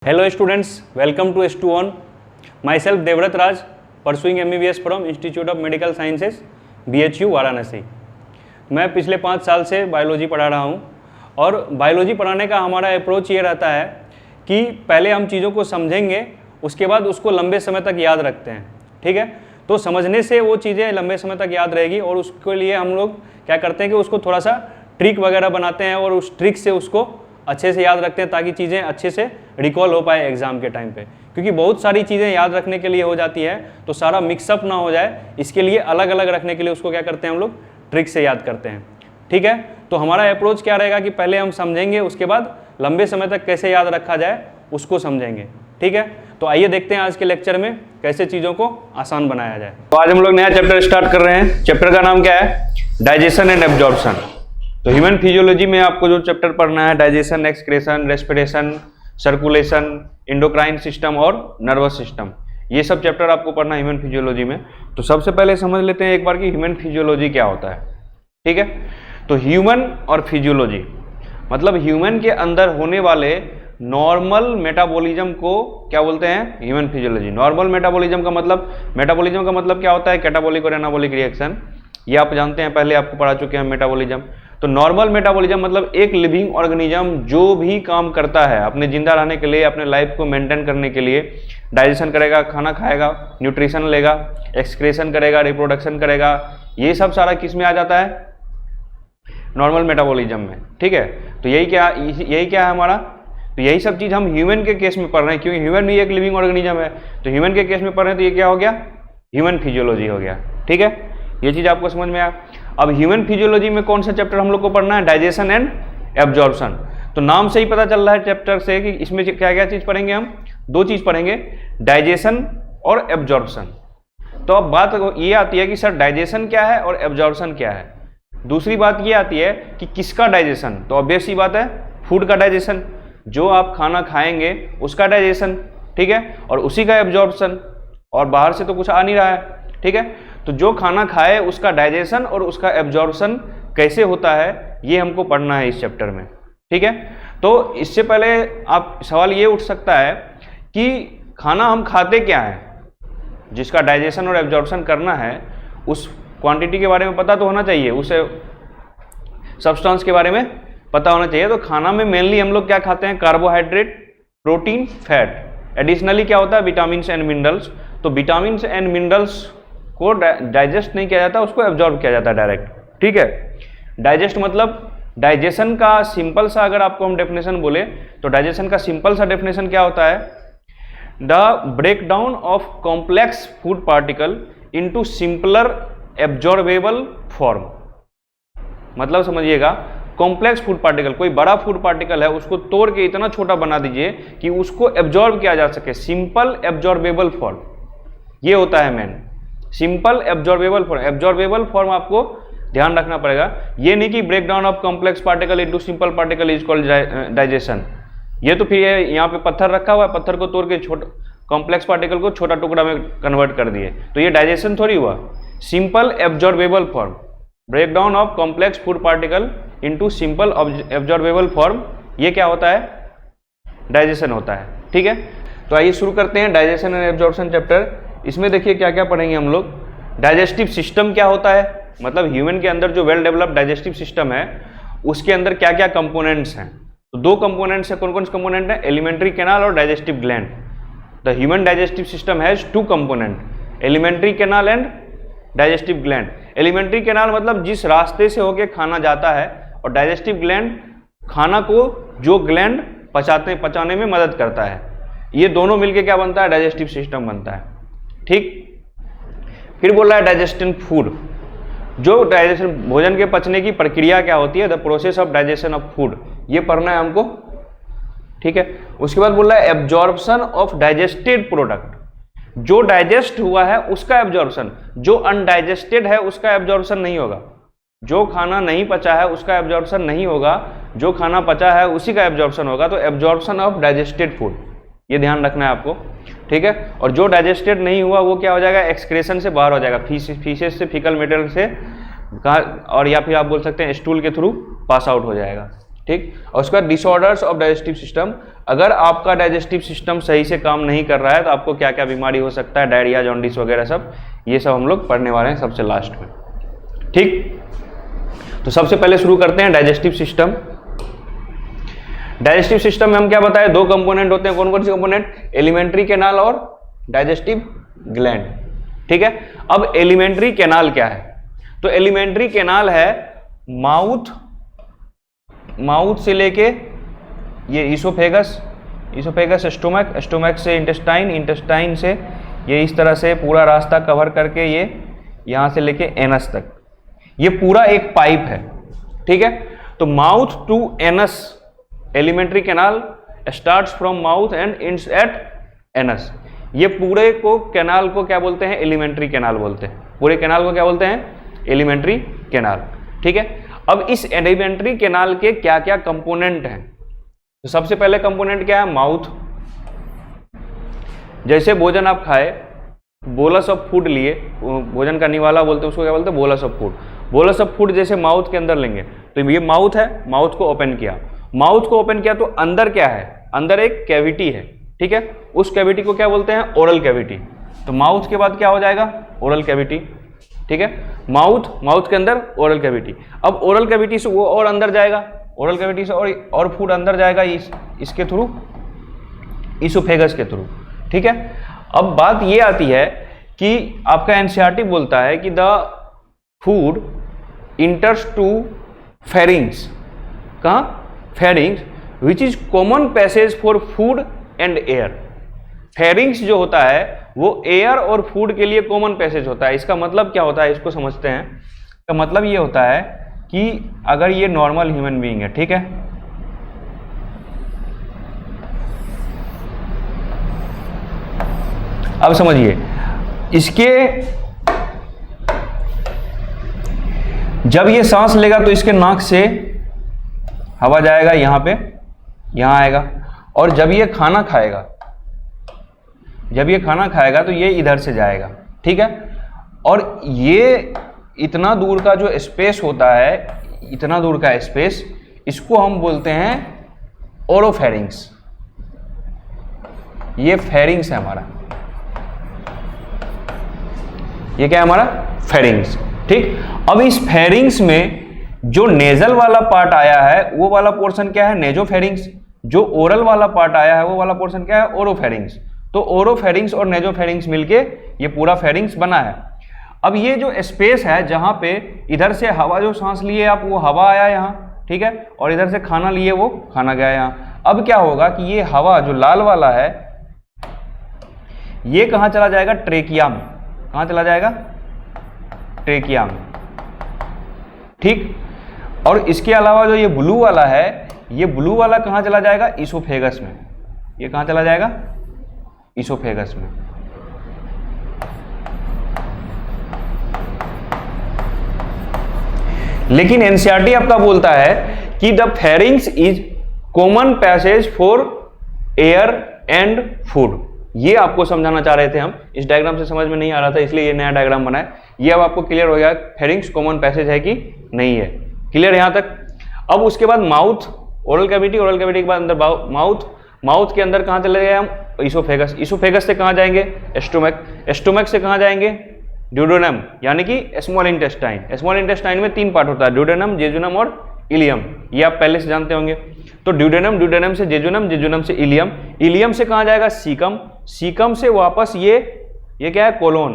Hello students, welcome to S2 On. Myself Devrat Raj, pursuing MBBS from Institute of Medical Sciences, BHU Varanasi. मैं पिछले 5 साल से biology पढ़ा रहा हूँ और बायोलॉजी पढ़ाने का हमारा अप्रोच ये रहता है कि पहले हम चीज़ों को समझेंगे, उसके बाद उसको लंबे समय तक याद रखते हैं। ठीक है, तो समझने से वो चीज़ें लंबे समय तक याद रहेगी और उसके लिए हम लोग क्या करते हैं कि उसको थोड़ा सा ट्रिक वगैरह बनाते हैं और उस ट्रिक से उसको अच्छे से याद रखते हैं ताकि चीज़ें अच्छे से रिकॉल हो पाए एग्जाम के टाइम पे। क्योंकि बहुत सारी चीज़ें याद रखने के लिए हो जाती है तो सारा मिक्सअप ना हो जाए, इसके लिए अलग अलग रखने के लिए उसको क्या करते हैं हम लोग ट्रिक से याद करते हैं। ठीक है, तो हमारा अप्रोच क्या रहेगा कि पहले हम समझेंगे, उसके बाद लंबे समय तक कैसे याद रखा जाए उसको समझेंगे। ठीक है, तो आइए देखते हैं आज के लेक्चर में कैसे चीज़ों को आसान बनाया जाए। तो आज हम लोग नया चैप्टर स्टार्ट कर रहे हैं। चैप्टर का नाम क्या है? Digestion and absorption. तो ह्यूमन फिजियोलॉजी में आपको जो चैप्टर पढ़ना है, digestion, excretion, respiration, circulation, endocrine system और नर्वस सिस्टम, ये सब चैप्टर आपको पढ़ना है ह्यूमन फिजियोलॉजी में। तो सबसे पहले समझ लेते हैं एक बार कि ह्यूमन फिजियोलॉजी क्या होता है। ठीक है, तो ह्यूमन और फिजियोलॉजी मतलब ह्यूमन के अंदर होने वाले नॉर्मल मेटाबॉलिज्म को क्या बोलते हैं? Human physiology. नॉर्मल मेटाबॉलिज्म का मतलब क्या होता है? कैटाबॉलिक और एनाबॉलिक रिएक्शन, ये आप जानते हैं, पहले आपको पढ़ा चुके हैं मेटाबॉलिज्म। तो नॉर्मल मेटाबॉलिज्म मतलब एक लिविंग ऑर्गेनिज्म जो भी काम करता है अपने जिंदा रहने के लिए, अपने लाइफ को मेंटेन करने के लिए, डाइजेशन करेगा, खाना खाएगा, न्यूट्रिशन लेगा, एक्सक्रेशन करेगा, रिप्रोडक्शन करेगा, ये सब सारा किस में आ जाता है? नॉर्मल मेटाबॉलिज्म में। ठीक है, तो यही क्या है हमारा? तो यही सब चीज हम ह्यूमन के केस में पढ़ रहे हैं, क्योंकि ह्यूमन भी एक लिविंग ऑर्गेनिज्म है। तो ह्यूमन के केस में पढ़ रहे हैं तो ये क्या हो गया? ह्यूमन फिजियोलॉजी हो गया। ठीक है, ये चीज आपको समझ में आया। अब ह्यूमन फिजियोलॉजी में कौन सा चैप्टर हम लोग को पढ़ना है? Digestion and absorption. तो नाम से ही पता चल रहा है चैप्टर से कि इसमें क्या क्या चीज पढ़ेंगे हम? 2 चीज पढ़ेंगे, डाइजेशन और एब्जॉर्प्शन। तो अब बात ये आती है कि सर डाइजेशन क्या है और एब्जॉर्प्शन क्या है। दूसरी बात ये आती है कि किसका डाइजेशन? तो ऑब्वियस सी बात है, फूड का डाइजेशन, जो आप खाना खाएंगे उसका डाइजेशन। ठीक है, और उसी का एब्जॉर्प्शन, और बाहर से तो कुछ आ नहीं रहा है। ठीक है, तो जो खाना खाए उसका डाइजेशन और उसका एब्जॉर्प्शन कैसे होता है, ये हमको पढ़ना है इस चैप्टर में। ठीक है, तो इससे पहले आप सवाल ये उठ सकता है कि खाना हम खाते क्या है, जिसका डाइजेशन और एब्जॉर्प्शन करना है, उस क्वांटिटी के बारे में पता तो होना चाहिए, उस सब्सटेंस के बारे में पता होना चाहिए। तो खाना में मेनली हम लोग क्या खाते हैं? Carbohydrate, protein, fat. एडिशनली क्या होता है? Vitamin and minerals. तो विटामिन एंड मिनरल्स को डाइजेस्ट नहीं किया जाता, उसको एब्जॉर्ब किया जाता है डायरेक्ट। ठीक है, डाइजेस्ट मतलब डाइजेशन का सिंपल सा अगर आपको हम डेफिनेशन बोले तो डाइजेशन का सिंपल सा डेफिनेशन क्या होता है? The break down of complex food particle into simpler absorbable form. मतलब समझिएगा, कॉम्प्लेक्स फूड पार्टिकल, कोई बड़ा फूड पार्टिकल है उसको तोड़ के इतना छोटा बना दीजिए कि उसको एब्जॉर्ब किया जा सके, सिंपल एब्जॉर्बेबल फॉर्म, ये होता है main, simple absorbable form. Absorbable form आपको ध्यान रखना पड़ेगा, ये नहीं कि break down of complex particle into simple particle is called digestion. ये तो फिर यहाँ पे पत्थर रखा हुआ है, पत्थर को तोड़ के कॉम्प्लेक्स पार्टिकल को छोटा टुकड़ा में कन्वर्ट कर दिए, तो ये डाइजेशन थोड़ी हुआ। Simple absorbable form, break down of complex food particle into simple absorbable form, ये क्या होता है? डाइजेशन होता है। ठीक है, तो आइए शुरू करते हैं डाइजेशन एंड एब्जॉर्प्शन चैप्टर। इसमें देखिए क्या क्या पढ़ेंगे हम लोग। डाइजेस्टिव सिस्टम क्या होता है, मतलब ह्यूमन के अंदर जो वेल डेवलप्ड डाइजेस्टिव सिस्टम है उसके अंदर क्या क्या कंपोनेंट्स हैं। तो 2 कंपोनेंट्स हैं। कौन कौन से कंपोनेंट हैं? एलिमेंट्री कैनाल और digestive gland. The human digestive system has 2 component, alimentary canal and digestive gland. Alimentary canal मतलब जिस रास्ते से होके खाना जाता है, और डाइजेस्टिव ग्लैंड खाना को जो ग्लैंड पचाने में मदद करता है। ये दोनों मिलके क्या बनता है? डाइजेस्टिव सिस्टम बनता है। ठीक, फिर बोल रहा है डाइजेशन फूड, जो डाइजेशन भोजन के पचने की प्रक्रिया क्या होती है, the process of digestion of food, ये पढ़ना है हमको। ठीक है, उसके बाद बोल रहा है एब्जॉर्प्शन ऑफ डाइजेस्टेड प्रोडक्ट, जो डाइजेस्ट हुआ है उसका एब्जॉर्प्शन, जो अनडाइजेस्टेड है उसका एब्जॉर्प्शन नहीं होगा। जो खाना नहीं पचा है उसका एब्जॉर्प्शन नहीं होगा, जो खाना पचा है उसी का एब्जॉर्प्शन होगा। तो एब्जॉर्प्शन ऑफ डाइजेस्टेड फूड, ये ध्यान रखना है आपको। ठीक है, और जो डाइजेस्टेड नहीं हुआ वो क्या हो जाएगा? एक्सक्रेशन से बाहर हो जाएगा, फीसेस से, फीकल मेटर से, और या फिर आप बोल सकते हैं स्टूल के थ्रू पास आउट हो जाएगा। ठीक। और उसके बाद डिसऑर्डर्स ऑफ डाइजेस्टिव सिस्टम, अगर आपका डाइजेस्टिव सिस्टम सही से काम नहीं कर रहा है तो आपको क्या क्या बीमारी हो सकता है, डायरिया, जॉन्डिस वगैरह सब, ये सब हम लोग पढ़ने वाले हैं सबसे लास्ट में। ठीक, तो सबसे पहले शुरू करते हैं डाइजेस्टिव सिस्टम। डाइजेस्टिव सिस्टम में हम क्या बताएं, दो कंपोनेंट होते हैं। कौन कौन से कंपोनेंट? एलिमेंट्री कैनाल और डाइजेस्टिव ग्लैंड। ठीक है, अब एलिमेंट्री कैनाल क्या है? तो एलिमेंट्री कैनाल है माउथ से लेके ये ईसोफेगस, स्टोमक से इंटेस्टाइन से ये इस तरह से पूरा रास्ता कवर करके ये यहां से लेके एनस तक, ये पूरा एक पाइप है। ठीक है, तो mouth to anus alimentary canal starts from mouth and ends at anus. ये पूरे को कैनाल को क्या बोलते हैं? एलिमेंट्री कैनाल बोलते हैं। पूरे कैनाल को क्या बोलते हैं? Alimentary canal. ठीक है, अब इस एलिमेंट्री कैनाल के क्या क्या कंपोनेंट हैं? तो सबसे पहले कंपोनेंट क्या है? माउथ। जैसे भोजन आप खाए, बोलस ऑफ फूड लिए, भोजन का निवाला बोलते हैं, उसको क्या बोलते हैं? Bolus of food. Bolus of food जैसे माउथ के अंदर लेंगे, तो ये माउथ है, माउथ को ओपन किया, तो अंदर क्या है? अंदर एक कैविटी है। ठीक है, उस कैविटी को क्या बोलते हैं? Oral cavity. तो माउथ के बाद क्या हो जाएगा? Oral cavity. ठीक है, माउथ के अंदर ओरल कैविटी। अब ओरल कैविटी से वो और अंदर जाएगा, ओरल कैविटी से और फूड अंदर जाएगा इसके थ्रू, ईसोफेगस के थ्रू। ठीक है, अब बात ये आती है कि आपका एनसीईआरटी बोलता है कि the food enters to pharynx. कहाँ? Pharynx, which is common passage for food and air. Pharynx जो होता है वो एयर और फूड के लिए कॉमन पैसेज होता है। इसका मतलब क्या होता है, इसको समझते हैं। इसका मतलब ये होता है कि अगर ये नॉर्मल ह्यूमन बीइंग है, ठीक है, अब समझिए, इसके जब ये सांस लेगा तो इसके नाक से हवा जाएगा यहां पे, यहां आएगा, और जब ये खाना खाएगा तो ये इधर से जाएगा। ठीक है, और ये इतना दूर का जो स्पेस होता है, इतना दूर का स्पेस, इसको हम बोलते हैं ओरोफेरिंग्स। ये फेरिंग्स है हमारा, ये क्या है हमारा? फेरिंग्स। ठीक, अब इस फेरिंग्स में जो नेजल वाला पार्ट आया है वो वाला पोर्शन क्या है? नेजोफेरिंग्स। जो ओरल वाला पार्ट आया है वो वाला पोर्शन क्या है? ओरोफेरिंग्स। तो ओरोफेरिंग्स और नेजोफेरिंग्स मिलके ये पूरा फेरिंग्स बना है। अब ये जो स्पेस है जहां पे इधर से हवा जो सांस लिए आप, वो हवा आया यहाँ, ठीक है, और इधर से खाना लिए वो खाना गया यहाँ। अब क्या होगा कि ये हवा जो लाल वाला है ये कहाँ चला जाएगा? ट्रेकिया में। कहाँ चला जाएगा? ट्रेकिया में। ठीक, और इसके अलावा जो ये ब्लू वाला है, ये ब्लू वाला कहाँ चला जाएगा? ईसोफेगस में। ये कहाँ चला जाएगा? ईसोफेगस में। लेकिन एनसीईआरटी आपका बोलता है कि the pharynx is common passage for air and food. ये आपको समझाना चाह रहे थे हम, इस डायग्राम से समझ में नहीं आ रहा था इसलिए ये नया डायग्राम बनाए। ये अब आपको क्लियर हो गया फेरिंग्स कॉमन पैसेज है कि नहीं है। क्लियर यहां तक? अब उसके बाद माउथ, ओरल कैविटी के बाद अंदर माउथ के अंदर कहां चले गए हम? ईसोफेगस। ईसोफेगस से कहां जाएंगे? स्टोमक से कहां जाएंगे? ड्यूडेनम, यानी कि स्मॉल इंटेस्टाइन। स्मॉल इंटेस्टाइन में 3 पार्ट होता है, ड्यूडेनम, जेजुनम और इलियम। ये आप पहले से जानते होंगे। तो ड्यूडेनम से जेजुनम से इलियम से कहां जाएगा? सीकम से वापस ये क्या है? Colon,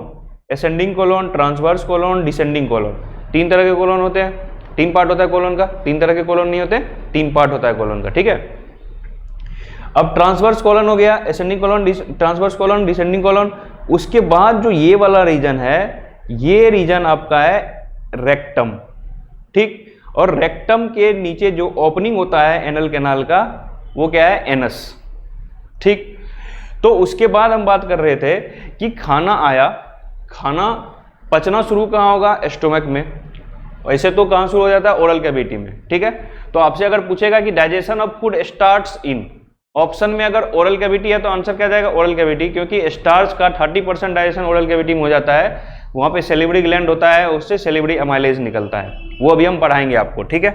ascending colon, transverse colon, descending colon. 3 तरह के कोलोन होते हैं, 3 पार्ट होता है कोलोन का। 3 तरह के कोलोन नहीं होते, 3 पार्ट होता है कोलोन का। ठीक है, अब ट्रांसवर्स कोलन हो गया, ascending colon, transverse colon, descending colon. उसके बाद जो ये वाला रीजन है, ये रीजन आपका है रेक्टम। ठीक, और रेक्टम के नीचे जो ओपनिंग होता है एनल कैनाल का, वो क्या है? एनस। ठीक, तो उसके बाद हम बात कर रहे थे कि खाना आया, खाना पचना शुरू कहाँ होगा? स्टोमक में। वैसे तो कहाँ शुरू हो जाता है? ओरल कैविटी में। ठीक है, तो आपसे अगर पूछेगा कि digestion of food starts in, option में अगर ओरल कैविटी है तो आंसर क्या जाएगा? ओरल कैविटी, क्योंकि स्टार्च का 30% डाइजेशन ओरल कैविटी में हो जाता है। वहाँ पे सेलिब्री ग्लैंड होता है, उससे सेलिब्री अमाइलेज निकलता है, वो अभी हम पढ़ाएंगे आपको। ठीक है,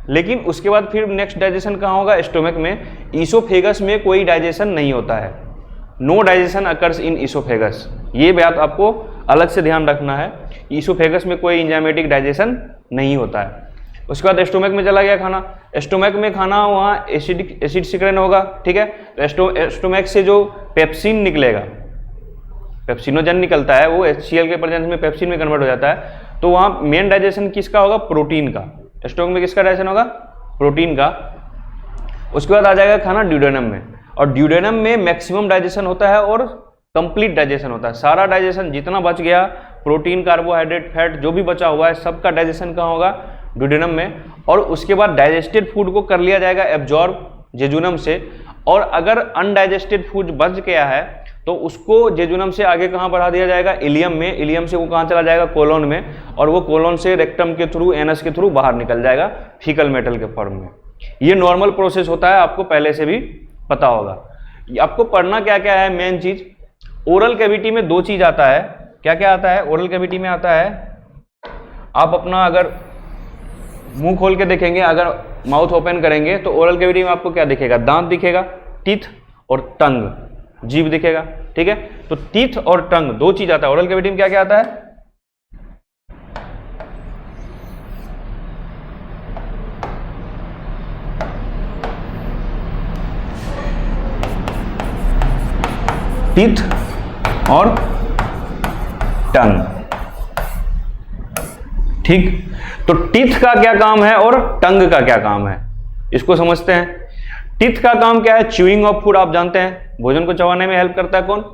लेकिन उसके बाद फिर नेक्स्ट डाइजेशन कहाँ होगा? स्टोमक में। ईसोफेगस में कोई डाइजेशन नहीं होता है, no digestion occurs in oesophagus. ये बात आपको अलग से ध्यान रखना है, ईसोफेगस में कोई एंजाइमेटिक डाइजेशन नहीं होता है। उसके बाद स्टोमक में चला गया खाना, स्टोमक में खाना वहाँ एसिड सिक्रेशन होगा, ठीक है। तो स्टोमक से जो पेप्सिन निकलेगा, पेप्सिनोजन निकलता है, वो HCl के प्रेजेंस में पेप्सिन में कन्वर्ट हो जाता है। तो वहाँ मेन डाइजेशन किसका होगा? प्रोटीन का। स्टोमक में किसका डाइजेशन होगा? प्रोटीन का। उसके बाद आ जाएगा खाना ड्यूडेनम में, और ड्यूडेनम में मैक्सिमम डाइजेशन होता है और कंप्लीट डाइजेशन होता है। सारा डाइजेशन जितना बच गया, प्रोटीन, कार्बोहाइड्रेट, फैट जो भी बचा हुआ है, सबका डाइजेशन कहाँ होगा? ड्यूडेनम में। और उसके बाद डाइजेस्टेड फूड को कर लिया जाएगा एब्जॉर्ब जेजुनम से, और अगर अनडाइजेस्टेड फूड बच गया है तो उसको जेजुनम से आगे कहाँ बढ़ा दिया जाएगा? इलियम में। इलियम से वो कहाँ चला जाएगा? कोलोन में, और वो कोलोन से रेक्टम के थ्रू, एनस के थ्रू बाहर निकल जाएगा फीकल मेटल के फॉर्म में। ये नॉर्मल प्रोसेस होता है, आपको पहले से भी पता होगा। आपको पढ़ना क्या क्या है? मेन चीज, ओरल कैविटी में 2 चीज आता है। क्या क्या आता है ओरल कैविटी में? आता है, आप अपना अगर मुंह खोल के देखेंगे, अगर माउथ ओपन करेंगे तो ओरल कैविटी में आपको क्या दिखेगा? दांत दिखेगा, टीथ, और टंग, जीभ दिखेगा, ठीक है। तो टीथ और टंग 2 चीज आता है ओरल कैविटी में। क्या क्या आता है? टीथ और टंग, ठीक। तो टीथ का क्या काम है और टंग का क्या काम है, इसको समझते हैं। टीथ का काम क्या है? च्यूइंग ऑफ फूड, आप जानते हैं, भोजन को चबाने में हेल्प करता है कौन?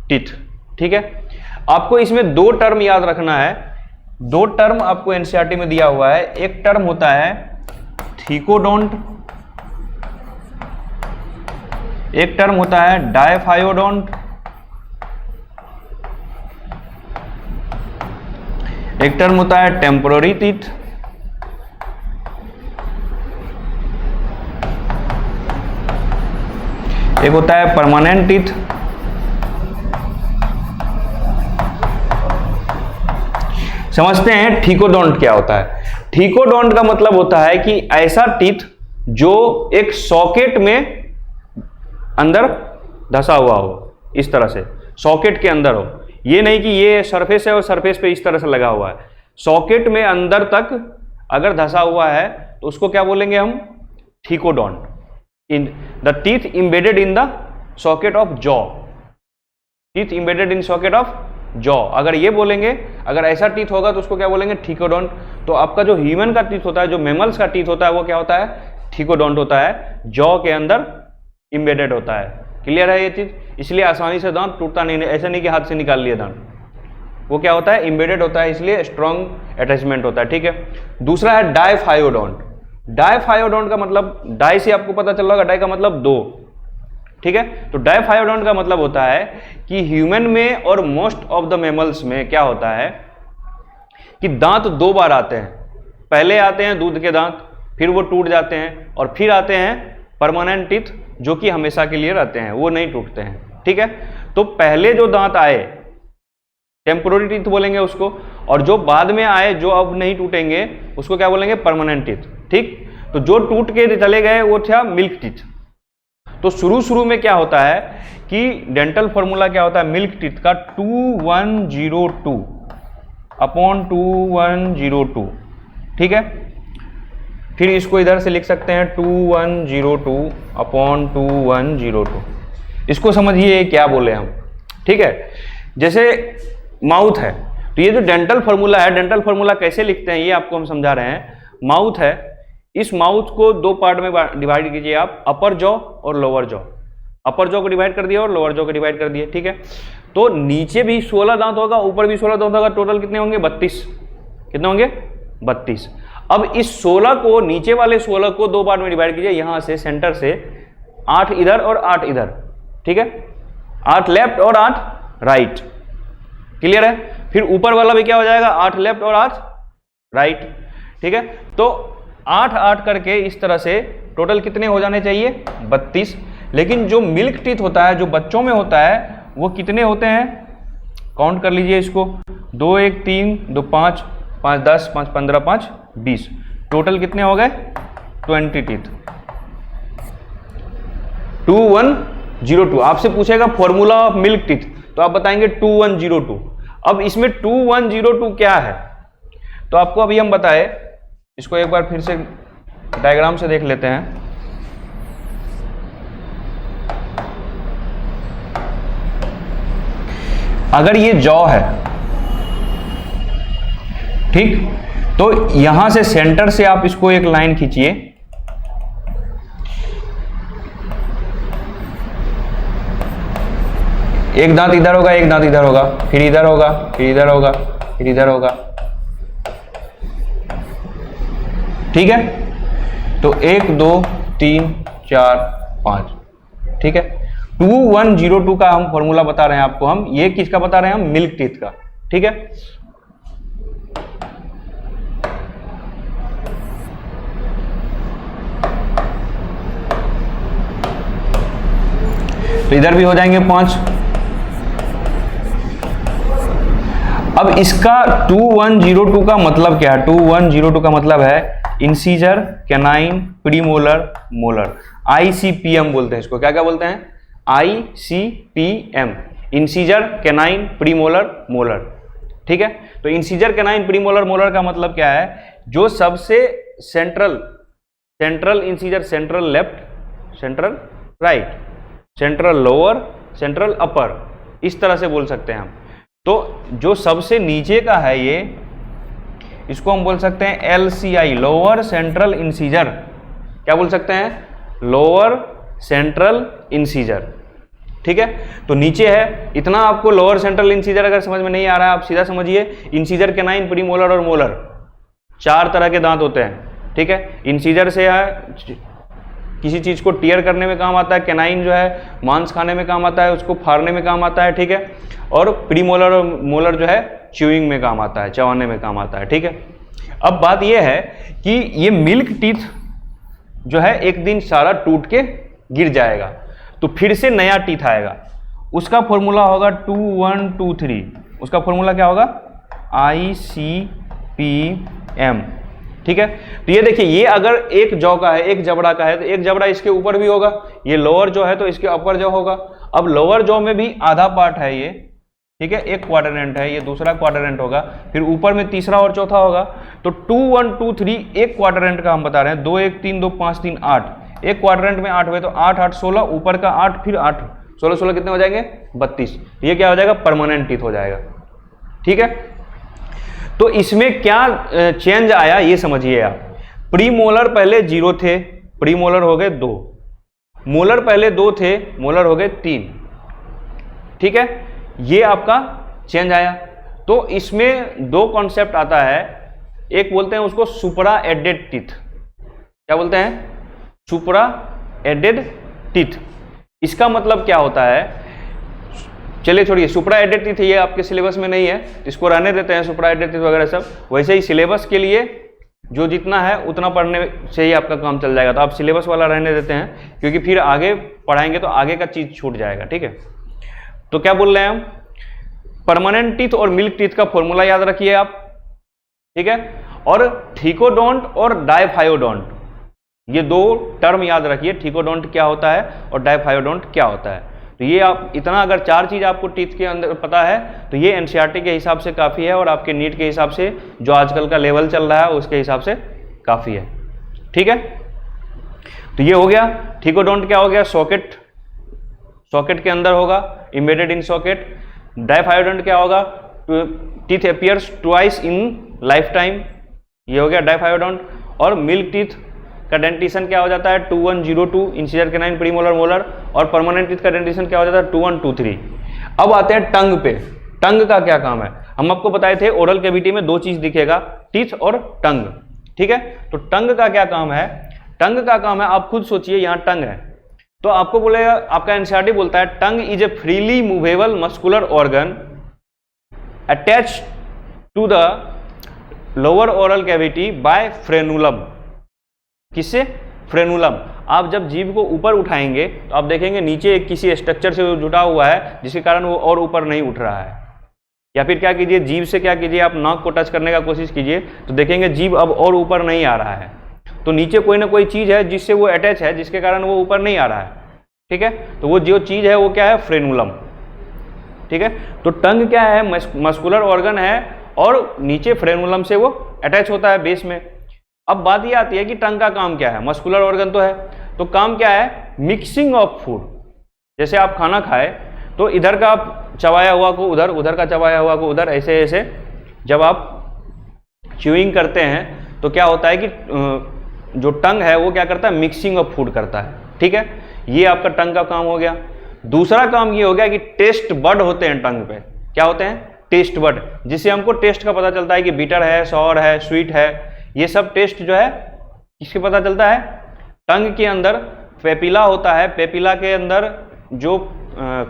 टीथ, ठीक है। आपको इसमें 2 टर्म याद रखना है। 2 टर्म आपको एनसीईआरटी में दिया हुआ है। एक टर्म होता है थीकोडोंट, एक टर्म होता है डायफायोडोंट, एक टर्म होता है टेम्पोररी टीथ, एक होता है परमानेंट टीथ। समझते हैं ठीकोडोंट क्या होता है। ठीकोडोंट का मतलब होता है कि ऐसा टीथ जो एक सॉकेट में अंदर धसा हुआ हो, इस तरह से सॉकेट के अंदर हो। ये नहीं कि ये सरफेस है और सरफेस पे इस तरह से लगा हुआ है, सॉकेट में अंदर तक अगर धसा हुआ है तो उसको क्या बोलेंगे हम? Thecodont. In the teeth embedded in the socket of jaw, teeth embedded in socket of jaw, अगर ये बोलेंगे, अगर ऐसा टीथ होगा तो उसको क्या बोलेंगे? ठीकोडोंट। तो आपका जो ह्यूमन का टीथ होता है, जो मैमल्स का टीथ होता है, वो क्या होता है? ठीकोडोंट होता है, जॉ के अंदर इम्बेडेड होता है। क्लियर है ये चीज? इसलिए आसानी से दांत टूटता नहीं, ऐसा नहीं कि हाथ से निकाल लिए दांत, वो क्या होता है? इम्बेडेड होता है, इसलिए स्ट्रॉन्ग अटैचमेंट होता है, ठीक है। दूसरा है डायफायोडोंट। डायफायोडोंट का मतलब, डाई से आपको पता चल रहा होगा, डाई का मतलब 2, ठीक है। तो डायफायोडोंट का मतलब होता है कि ह्यूमन में और मोस्ट ऑफ द मैमल्स में क्या होता है कि दांत 2 बार आते हैं। पहले आते हैं दूध के दांत, फिर वो टूट जाते हैं, और फिर आते हैं परमानेंट टीथ जो कि हमेशा के लिए रहते हैं, वो नहीं टूटते हैं, ठीक है। तो पहले जो दांत आए टेम्पोररी टीथ बोलेंगे उसको, और जो बाद में आए जो अब नहीं टूटेंगे उसको क्या बोलेंगे? परमानेंट टीथ, ठीक। तो जो टूट के चले गए वो था मिल्क टीथ। तो शुरू में क्या होता है कि डेंटल फॉर्मूला क्या होता है मिल्क टीथ का? 2102 अपॉन 2102, ठीक है। फिर इसको इधर से लिख सकते हैं 2102 अपॉन 2102। इसको समझिए क्या बोले हम, ठीक है। जैसे माउथ है, तो ये जो डेंटल फार्मूला है, डेंटल फार्मूला कैसे लिखते हैं ये आपको हम समझा रहे हैं। माउथ है, इस माउथ को 2 पार्ट में डिवाइड कीजिए आप, अपर जॉ और लोअर जॉ। अपर जॉ को डिवाइड कर दिया और लोअर जॉ को डिवाइड कर दिया, ठीक है। तो नीचे भी 16 दांत होगा, ऊपर भी 16 दांत होगा, टोटल कितने होंगे? 32। कितने होंगे? 32। अब इस 16 को, नीचे वाले 16 को 2 पार्ट में डिवाइड कीजिए, यहां से सेंटर से 8 इधर और 8 इधर, ठीक है। 8 लेफ्ट और 8 राइट, क्लियर है। फिर ऊपर वाला भी क्या हो जाएगा? 8 लेफ्ट और 8 राइट, ठीक है। तो 8 8 करके इस तरह से टोटल कितने हो जाने चाहिए? 32। लेकिन जो मिल्क टीथ होता है, जो बच्चों में होता है, वो कितने होते हैं? काउंट कर लीजिए इसको, 2 1 3 2 5 5 10 5 15 5 20, टोटल कितने हो गए? 20 टीथ। 2102। आपसे पूछेगा फॉर्मूला ऑफ मिल्क टीथ, तो आप बताएंगे 2102। अब इसमें 2102 क्या है, तो आपको अभी हम बताए, इसको एक बार फिर से डायग्राम से देख लेते हैं। अगर ये जॉ है, ठीक, तो यहां से सेंटर से आप इसको एक लाइन खींचिए, एक दांत इधर होगा, एक दांत इधर होगा, फिर इधर होगा, फिर इधर होगा, फिर इधर होगा, ठीक है। तो 1 2 3 4 5, ठीक है। 2102 का हम फॉर्मूला बता रहे हैं आपको, हम ये किसका बता रहे हैं, हम मिल्क टीथ का, ठीक है। तो इधर भी हो जाएंगे 5। अब इसका 2102 का मतलब क्या है, 2102 का मतलब है incisor, canine, premolar, molar, ICPM बोलते हैं इसको। क्या क्या बोलते हैं, ICPM, incisor, canine, premolar, molar, ठीक है। तो इंसीजर, कैनाइन, प्रीमोलर, मोलर का मतलब क्या है, जो सबसे central incisor, central left, central right, central lower, central upper, इस तरह से बोल सकते हैं हम। तो जो सबसे नीचे का है ये, इसको हम बोल सकते हैं LCI, लोअर सेंट्रल इंसीजर। क्या बोल सकते हैं, लोअर सेंट्रल इंसीजर, ठीक है। तो नीचे है, इतना आपको लोअर सेंट्रल इंसीजर अगर समझ में नहीं आ रहा है, आप सीधा समझिए इंसीजर, कैनाइन, प्रीमोलर और मोलर, 4 तरह के दांत होते हैं, ठीक है। इंसीजर से है किसी चीज को टीयर करने में काम आता है, कैनाइन जो है मांस खाने में काम आता है, उसको फाड़ने में काम आता है, ठीक है। और प्रीमोलर और मोलर जो है च्यूइंग में काम आता है, चबाने में काम आता है, ठीक है। अब बात यह है कि ये मिल्क टीथ जो है एक दिन सारा टूट के गिर जाएगा, तो फिर से नया टीथ आएगा, उसका फॉर्मूला होगा 2123। उसका फॉर्मूला क्या होगा, ICPM, ठीक है। तो ये देखिए, ये अगर एक जॉ का है, एक जबड़ा का है, तो एक जबड़ा इसके ऊपर भी होगा, ये लोअर जॉ है तो इसके अपर जॉ होगा। अब लोअर जॉ में भी आधा पार्ट है ये, ठीक है, एक क्वाड्रेंट है, ये दूसरा क्वाड्रेंट होगा, फिर ऊपर में तीसरा और चौथा होगा। तो 2123 एक क्वाड्रेंट का हम बता रहे हैं, 2 1 3 2 5 3 8, एक क्वाड्रेंट में 8 हुए, तो 8 8 16, ऊपर का 8, फिर 8 16 16 कितने हो जाएंगे, 32। ये क्या हो जाएगा, परमानेंट टीथ हो जाएगा, ठीक है। तो इसमें क्या चेंज आया ये समझिए आप। प्रीमोलर पहले 0 थे, प्रीमोलर हो गए 2, मोलर पहले 2 थे, मोलर हो गए 3, ठीक है। ये आपका चेंज आया। तो इसमें 2 कॉन्सेप्ट आता है, एक बोलते हैं उसको सुपरा एडेड टीथ। क्या बोलते हैं, सुपरा एडेड टीथ। इसका मतलब क्या होता है, चलिए छोड़िए, सुपरा एडेड टीथ ये आपके सिलेबस में नहीं है, इसको रहने देते हैं, सुपरा एडेड टीथ वगैरह सब। वैसे ही सिलेबस के लिए जो जितना है उतना पढ़ने से ही आपका काम चल जाएगा, तो आप सिलेबस वाला रहने देते हैं, क्योंकि फिर आगे पढ़ाएंगे तो आगे का चीज छूट जाएगा, ठीक है। तो क्या बोल रहे हैं हम, परमानेंट टीथ और मिल्क टीथ का फॉर्मूला याद रखिए आप, ठीक है। और ठीकोडोंट और डायफायोडोंट, ये 2 टर्म याद रखिए, ठीकोडोंट क्या होता है और डायफायोडोंट क्या होता है। तो ये आप इतना अगर 4 चीज आपको टीथ के अंदर पता है, तो ये एनसीईआरटी के हिसाब से काफी है, और आपके नीट के हिसाब से जो आजकल का लेवल चल रहा है उसके हिसाब से काफी है, ठीक है। तो ये हो गया। ठीकोडोंट क्या हो गया, सॉकेट, सॉकेट के अंदर होगा, इम्बेडेड इन सॉकेट। डायफायोडोंट क्या होगा, teeth appears twice in life time, ये हो गया डायफायोडोंट। और मिल्क टीथ का डेंटिशन क्या हो जाता है, 2102, इंसीजर, कैनाइन, प्रीमोलर, मोलर। और परमानेंट टीथ का डेंटिशन क्या हो जाता है, 2123। अब आते हैं टंग पे। टंग का क्या काम है, हम आपको बताए थे ओरल कैविटी में 2 चीज दिखेगा, टीथ और टंग, ठीक है। तो टंग का क्या काम है, टंग का काम है, आप खुद सोचिए, यहां टंग है, तो आपको बोलेगा, आपका एनसीईआरटी बोलता है tongue is a freely movable muscular organ attach to the lower oral cavity by frenulum. किससे, फ्रेनुलम। आप जब जीभ को ऊपर उठाएंगे तो आप देखेंगे नीचे एक किसी स्ट्रक्चर से जुटा हुआ है, जिसके कारण वो और ऊपर नहीं उठ रहा है। या फिर क्या कीजिए, जीभ से क्या कीजिए, आप नाक को टच करने का कोशिश कीजिए, तो देखेंगे जीभ अब और ऊपर नहीं आ रहा है। तो नीचे कोई ना कोई चीज़ है जिससे वो अटैच है, जिसके कारण वो ऊपर नहीं आ रहा है। ठीक है, तो वो जो चीज़ है वो क्या है, फ्रेनुलम। ठीक है, तो टंग क्या है, मस्कुलर ऑर्गन है और नीचे फ्रेनुलम से वो अटैच होता है बेस में। अब बात ये आती है कि टंग का काम क्या है, मस्कुलर ऑर्गन तो है, तो काम क्या है, मिक्सिंग ऑफ फूड। जैसे आप खाना खाए तो इधर का आप चबाया हुआ को उधर, उधर का चबाया हुआ को उधर, ऐसे ऐसे जब आप च्यूइंग करते हैं तो क्या होता है कि जो टंग है वो क्या करता है, मिक्सिंग ऑफ फूड करता है। ठीक है, ये आपका टंग का काम हो गया। दूसरा काम ये हो गया कि टेस्ट बड होते हैं टंग पे। क्या होते हैं, टेस्ट बड, जिससे हमको टेस्ट का पता चलता है कि बिटर है, सॉर है, स्वीट है। ये सब टेस्ट जो है किसके पता चलता है, टंग के अंदर पेपिला होता है, पेपिला के अंदर जो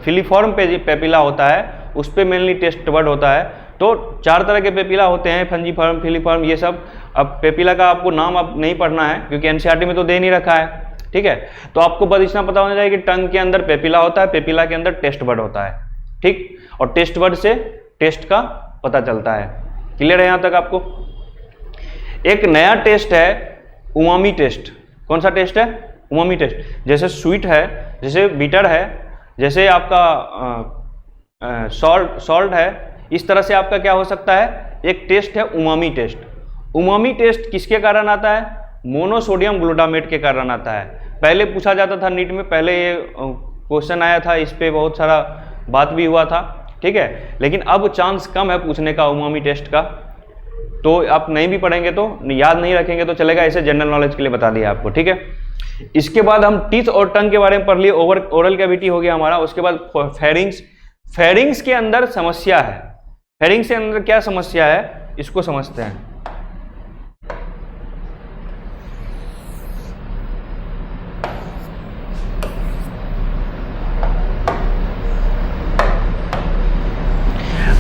फिलीफॉर्म पेपिला होता है उस पे मेनली टेस्ट बड होता है। तो 4 तरह के पेपिला होते हैं, फंजीफॉर्म, फिलीफॉर्म, ये सब। अब पेपिला का आपको नाम अब नहीं पढ़ना है क्योंकि एनसीईआरटी में तो दे नहीं रखा है। ठीक है, तो आपको बस इतना पता होना चाहिए कि टंग के अंदर पेपिला होता है, पेपिला के अंदर टेस्ट बड होता है। ठीक, और टेस्ट बड से टेस्ट का पता चलता है। क्लियर है यहाँ तक आपको? एक नया टेस्ट है उमामी टेस्ट। कौन सा टेस्ट है, उमामी टेस्ट। जैसे स्वीट है, जैसे बिटर है, जैसे आपका सॉल्ट है, इस तरह से आपका क्या हो सकता है, एक टेस्ट है उमामी टेस्ट। उमामी टेस्ट किसके कारण आता है, मोनोसोडियम ग्लूटामेट के कारण आता है। पहले पूछा जाता था नीट में, पहले ये क्वेश्चन आया था, इस पे बहुत सारा बात भी हुआ था। ठीक है, लेकिन अब चांस कम है पूछने का उमामी टेस्ट का, तो आप नहीं भी पढ़ेंगे तो याद नहीं रखेंगे तो चलेगा, इसे जनरल नॉलेज के लिए बता दिया आपको। ठीक है, इसके बाद हम टीथ और टंग के बारे में पढ़ लिए, ओरल कैविटी हो गया हमारा। उसके बाद फेरिंग्स। फेरिंग्स के अंदर समस्या है, फेरिंग्स के अंदर क्या समस्या है इसको समझते हैं।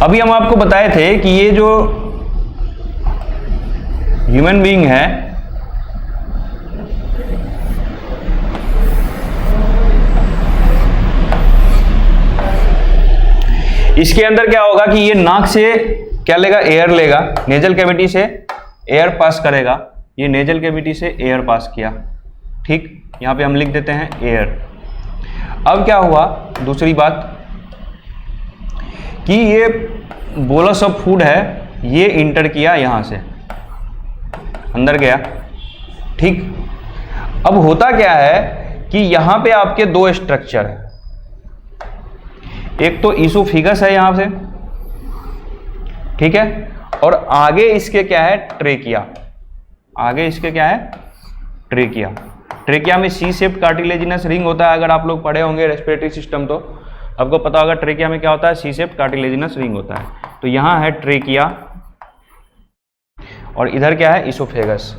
अभी हम आपको बताए थे कि ये जो ह्यूमन बीइंग है, इसके अंदर क्या होगा कि ये नाक से क्या लेगा, एयर लेगा, नेजल कैविटी से एयर पास करेगा। ये नेजल कैविटी से एयर पास किया। ठीक, यहाँ पे हम लिख देते हैं एयर। अब क्या हुआ, दूसरी बात कि ये बोलस ऑफ फूड है, ये इंटर किया, यहाँ से अंदर गया। ठीक, अब होता क्या है कि यहाँ पे आपके 2 स्ट्रक्चर है, एक तो ईसोफिगस है यहाँ से, ठीक है, और आगे इसके क्या है, ट्रेकिया। आगे इसके क्या है, ट्रेकिया। ट्रेकिया में सी शेप्ड कार्टिलेजिनस रिंग होता है। अगर आप लोग पढ़े होंगे रेस्पिरेटरी सिस्टम तो आपको पता होगा ट्रेकिया में क्या होता है, सी शेप्ड कार्टिलेजिनस रिंग होता है। तो यहाँ है ट्रेकिया और इधर क्या है, ईसोफेगस।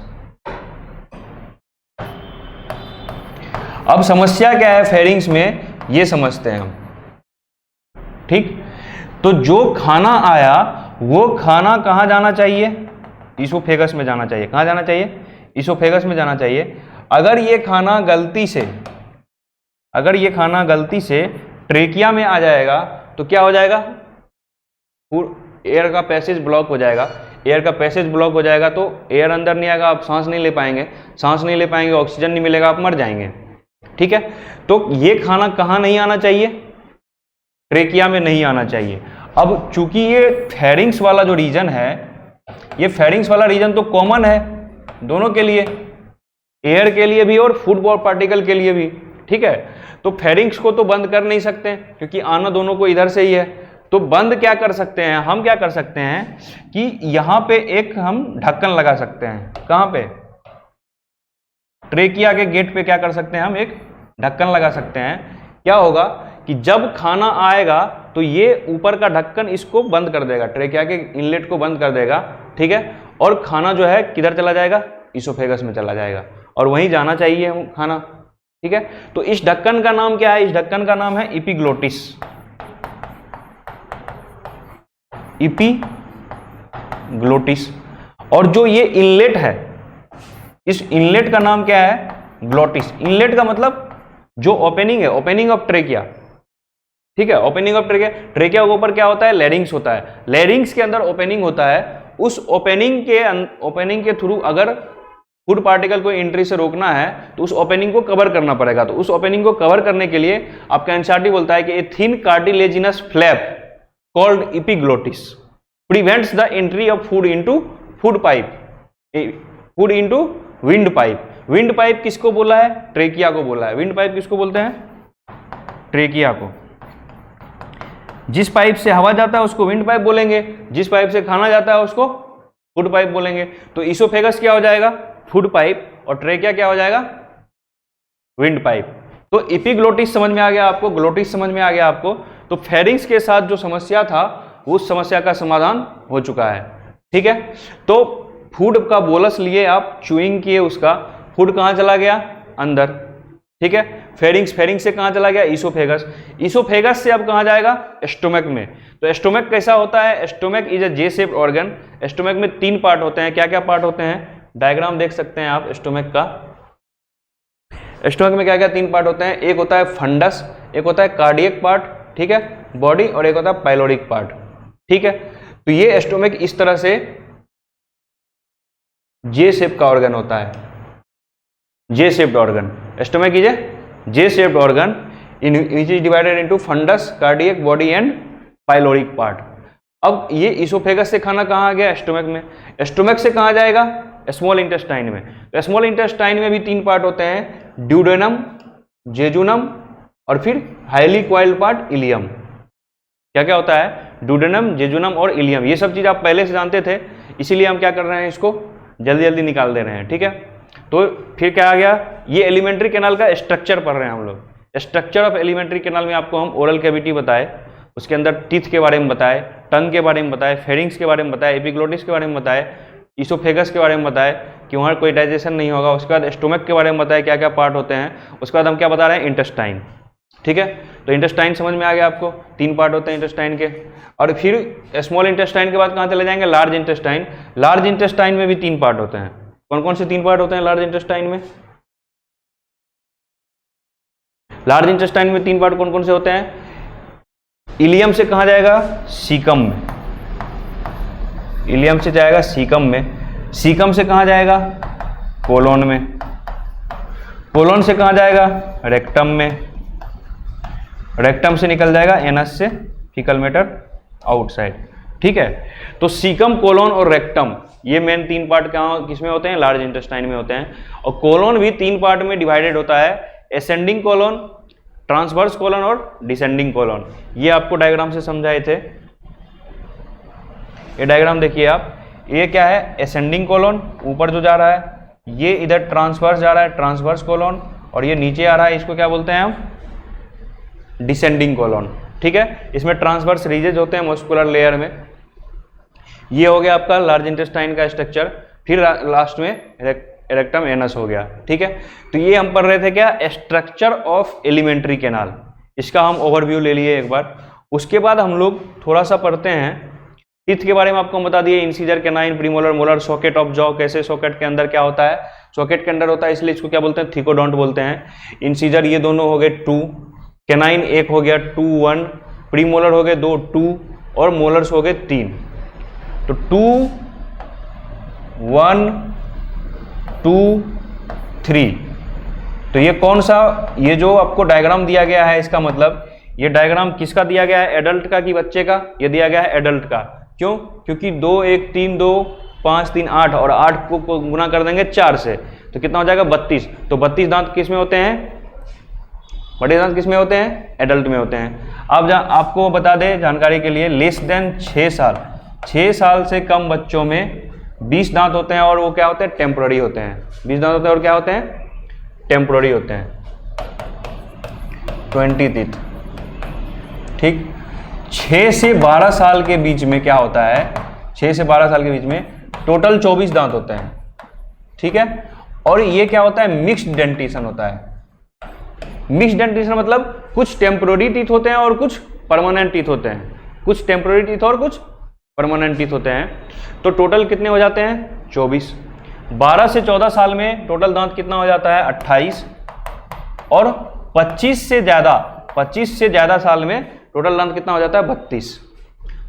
अब समस्या क्या है फेरिंग्स में, ये समझते हैं हम। ठीक, तो जो खाना आया वो खाना कहाँ जाना चाहिए, ईसोफेगस में जाना चाहिए। कहाँ जाना चाहिए, ईसोफेगस में जाना चाहिए। अगर ये खाना गलती से ट्रेकिया में आ जाएगा तो क्या हो जाएगा, एयर का पैसेज ब्लॉक हो जाएगा। एयर का पैसेज ब्लॉक हो जाएगा तो एयर अंदर नहीं आएगा, आप सांस नहीं ले पाएंगे, सांस नहीं ले पाएंगे, ऑक्सीजन नहीं मिलेगा, आप मर जाएंगे। ठीक है, तो ये खाना कहाँ नहीं आना चाहिए, ट्रेकिया में नहीं आना चाहिए। अब चूंकि ये फेरिंग्स वाला जो रीजन है, ये फेरिंग्स वाला रीजन तो कॉमन है दोनों के लिए, एयर के लिए भी और फूड पार्टिकल के लिए भी। ठीक है, तो फेरिंग्स को तो बंद कर नहीं सकते क्योंकि आना दोनों को इधर से ही है। तो बंद क्या कर सकते हैं हम, क्या कर सकते हैं कि यहाँ पे एक हम ढक्कन लगा सकते हैं। कहाँ पे, ट्रेकिया के गेट पे क्या कर सकते हैं हम, एक ढक्कन लगा सकते हैं। क्या होगा कि जब खाना आएगा तो ये ऊपर का ढक्कन इसको बंद कर देगा, ट्रेकिया के इनलेट को बंद कर देगा। ठीक है, और खाना जो है किधर चला जाएगा, ईसोफेगस में चला जाएगा और वहीं जाना चाहिए खाना। ठीक है, तो इस ढक्कन का नाम क्या है, इस ढक्कन का नाम है इपिग्लोटिस। इपिग्लोटिस। और जो ये इनलेट है, इस इनलेट का नाम क्या है, ग्लोटिस। इनलेट का मतलब जो ओपनिंग है, ओपनिंग ऑफ ट्रेकिया। ठीक है, ओपनिंग ऑफ ट्रेकिया। ट्रेकिया के ऊपर क्या होता है, लैरिंग्स होता है। लैरिंग्स के अंदर ओपनिंग होता है। उस ओपनिंग के थ्रू अगर फूड पार्टिकल को एंट्री से रोकना है तो उस ओपनिंग को कवर करना पड़ेगा। तो उस ओपनिंग को कवर करने के लिए आपका एनसीईआरटी बोलता है कि a thin cartilaginous flap called epiglottis prevents the entry of food into food pipe, food into wind pipe. Wind pipe किसको बोला है? ट्रेकिया को बोला है। विंड पाइप किसको बोलते हैं? ट्रेकिया को। जिस पाइप से हवा जाता है उसको विंड पाइप बोलेंगे, जिस पाइप से खाना जाता है उसको फूड पाइप बोलेंगे। तो इसोफेगस क्या हो जाएगा? फूड पाइप, और ट्रेकिया क्या हो जाएगा? Wind pipe. तो एपिग्लोटिस समझ में आ गया आपको, ग्लोटिस समझ में आ गया आपको। तो फेरिंग्स के साथ जो समस्या था उस समस्या का समाधान हो चुका है। ठीक है, तो फूड का बोलस लिए आप, च्यूइंग किए, उसका फूड कहाँ चला गया? अंदर। ठीक है, फेरिंग्स, फेरिंग्स से कहाँ चला गया? इसोफेगस। इसोफेगस से अब कहाँ जाएगा? स्टोमक में। तो स्टोमक कैसा होता है? Stomach is a J shaped organ. Stomach में 3 पार्ट होते हैं। क्या क्या पार्ट होते हैं? डायग्राम देख सकते हैं आप स्टोमक का। स्टोमक में क्या क्या 3 पार्ट होते हैं? एक होता है फंडस, एक होता है कार्डियक पार्ट, ठीक है, बॉडी, और एक होता है पाइलोरिक पार्ट। ठीक है, तो ये स्टोमक इस तरह से जे शेप का ऑर्गन होता है, J shaped organ. Stomach is a J shaped organ in which is divided into fundus, cardiac, body and pyloric part. अब ये इसोफेगस से खाना कहाँ आ गया? स्टोमक में। स्टोमक से कहाँ जाएगा? स्मॉल इंटेस्टाइन में। तो स्मॉल इंटेस्टाइन में भी 3 पार्ट होते हैं, ड्यूडेनम, जेजुनम और फिर हाईली क्वाइल्ड पार्ट इलियम। क्या क्या होता है? ड्यूडेनम, जेजुनम और इलियम। ये सब चीज आप पहले से जानते थे, इसीलिए हम क्या कर रहे हैं, इसको जल्दी जल्दी निकाल दे रहे हैं। ठीक है, तो फिर क्या आ गया? ये एलिमेंट्री कैनाल का स्ट्रक्चर पढ़ रहे हैं हम लोग। स्ट्रक्चर ऑफ एलिमेंट्री कैनाल में आपको हम ओरल कैविटी बताए, उसके अंदर टीथ के बारे में बताए, टंग के बारे में बताए, फेरिंग्स के बारे में बताए, एपिग्लोटिस के बारे में बताए, इसोफेगस के बारे में बताए कि वहाँ कोई डाइजेशन नहीं होगा। उसके बाद स्टोमक के बारे में बताया क्या क्या पार्ट होते हैं। उसके बाद हम क्या बता रहे हैं? इंटेस्टाइन। ठीक है, तो इंटेस्टाइन समझ में आ गया आपको, 3 पार्ट होते हैं इंटेस्टाइन के। और फिर स्मॉल इंटेस्टाइन के बाद कहाँ चले जाएंगे? Large intestine. लार्ज इंटेस्टाइन में भी 3 पार्ट होते हैं। कौन कौन से 3 पार्ट होते हैं लार्ज इंटेस्टाइन में? लार्ज इंटेस्टाइन में 3 पार्ट कौन कौन से होते हैं? इलियम से कहाँ जाएगा? सीकम में। इलियम से जाएगा सीकम में। सीकम से कहाँ जाएगा? कोलोन में। कोलोन से कहाँ जाएगा? रेक्टम में। रेक्टम से निकल जाएगा एनस से फीकल मैटर आउटसाइड। ठीक है, तो सीकम, कोलोन और रेक्टम, ये मेन 3 पार्ट कहाँ किसमें होते हैं? लार्ज इंटेस्टाइन में होते हैं। और कोलोन भी 3 पार्ट में डिवाइडेड होता है, असेंडिंग कोलोन, ट्रांसवर्स कोलोन और डिसेंडिंग कोलोन। ये आपको डायग्राम से समझाए थे। ये डायग्राम देखिए आप, ये क्या है? असेंडिंग कोलोन, ऊपर जो जा रहा है, ये इधर ट्रांसवर्स जा रहा है, ट्रांसवर्स कोलोन, और ये नीचे आ रहा है, इसको क्या बोलते हैं हम? Descending colon. ठीक है, इसमें ट्रांसवर्स रीजेज होते हैं मस्कुलर लेयर में। ये हो गया आपका लार्ज इंटेस्टाइन का स्ट्रक्चर। फिर लास्ट में रेक्टम एनस हो गया। ठीक है, तो ये हम पढ़ रहे थे क्या? Structure of alimentary canal. इसका हम ओवरव्यू ले लिए एक बार। उसके बाद हम लोग थोड़ा सा पढ़ते हैं टीथ के बारे में। आपको बता दिए incisor, canine, premolar, molar, socket of jaw, कैसे सॉकेट के अंदर क्या होता है? सॉकेट के अंदर होता है, इसलिए इसको क्या बोलते हैं? थिकोडोंट बोलते हैं। इंसीजर ये दोनों हो गए 2, कैनाइन एक हो गया 2 1, प्रीमोलर हो गए 2 2, और मोलर्स हो गए 3। तो 2 1 2 3। तो ये कौन सा, ये जो आपको डायग्राम दिया गया है, इसका मतलब ये डायग्राम किसका दिया गया है? एडल्ट का कि बच्चे का? ये दिया गया है एडल्ट का। क्यों? क्योंकि 2 1 3 2 5 3 8, और 8 को गुना कर देंगे 4 से, तो कितना हो जाएगा? 32। तो 32 दांत किस में होते हैं? बड़े दांत किस में होते हैं? एडल्ट में होते हैं। अब आपको बता दें जानकारी के लिए, लेस देन 6 साल, 6 साल से कम बच्चों में 20 दांत होते हैं, और वो क्या होते हैं? टेम्पोररी होते हैं। 20 दांत होते हैं और क्या होते हैं? टेम्पोररी होते हैं, 20 टीथ। ठीक, 6 से 12 साल के बीच में क्या होता है? 6 से 12 साल के बीच में टोटल 24 दांत होते हैं। ठीक है, और ये क्या होता है? मिक्स्ड डेंटिशन होता है। मिक्स्ड डेंटिशन मतलब कुछ टेम्पोररी टीथ होते हैं और कुछ परमानेंट टीथ होते हैं। कुछ टेम्पोररी टीथ और कुछ परमानेंट टीथ होते हैं। तो टोटल कितने हो जाते हैं? 24। 12 से 14 साल में टोटल दांत कितना हो जाता है? 28। और 25 से ज़्यादा साल में टोटल दांत कितना हो जाता है? 32।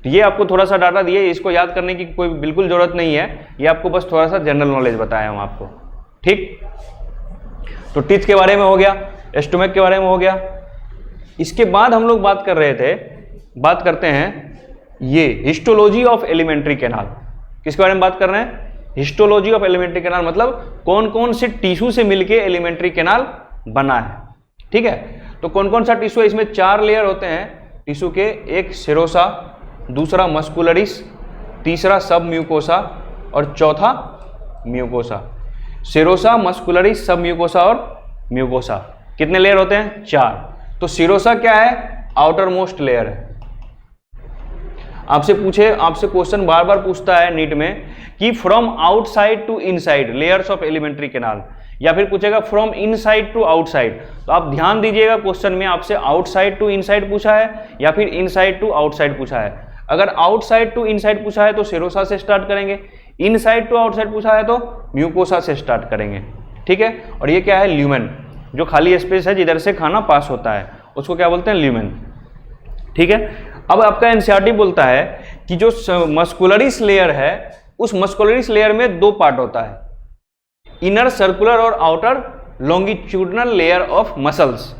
तो ये आपको थोड़ा सा डाटा दिए, इसको याद करने की कोई बिल्कुल जरूरत नहीं है, ये आपको बस थोड़ा सा जनरल नॉलेज बताया हम आपको। ठीक, तो टीथ के बारे में हो गया, स्टोमक के बारे में हो गया। इसके बाद हम लोग बात करते हैं ये हिस्टोलॉजी ऑफ एलिमेंट्री कैनाल। किसके बारे में बात कर रहे हैं? हिस्टोलॉजी ऑफ एलिमेंट्री कैनाल, मतलब कौन कौन से टिश्यू से मिलके एलिमेंट्री कैनाल बना है। ठीक है, तो कौन कौन सा टिश्यू है? इसमें 4 लेयर होते हैं टिश्यू के, एक सेरोसा, दूसरा मस्कुलरिस, तीसरा सब म्यूकोसा और चौथा म्यूकोसा। सेरोसा, मस्कुलरिस, सब म्यूकोसा और म्यूकोसा। कितने लेयर होते हैं? 4। तो सेरोसा क्या है? आउटर मोस्ट लेयर है। आपसे क्वेश्चन बार बार पूछता है नीट में कि from outside to inside layers of alimentary canal, या फिर पूछेगा फ्रॉम इनसाइड टू आउटसाइड। तो आप ध्यान दीजिएगा, क्वेश्चन में आपसे आउटसाइड टू इनसाइड पूछा है या फिर इनसाइड टू आउटसाइड पूछा है। अगर आउटसाइड टू इनसाइड पूछा है तो सेरोसा से स्टार्ट करेंगे, इनसाइड टू आउटसाइड पूछा है तो म्यूकोसा से स्टार्ट करेंगे। ठीक है, और ये क्या है? ल्यूमेन, जो खाली स्पेस है जिधर से खाना पास होता है उसको क्या बोलते हैं? ल्यूमेन। ठीक है, अब आपका एनसीईआरटी बोलता है कि जो मस्कुलरिस लेयर है उस मस्कुलरिस लेयर में 2 पार्ट होता है, इनर सर्कुलर और outer longitudinal layer of muscles.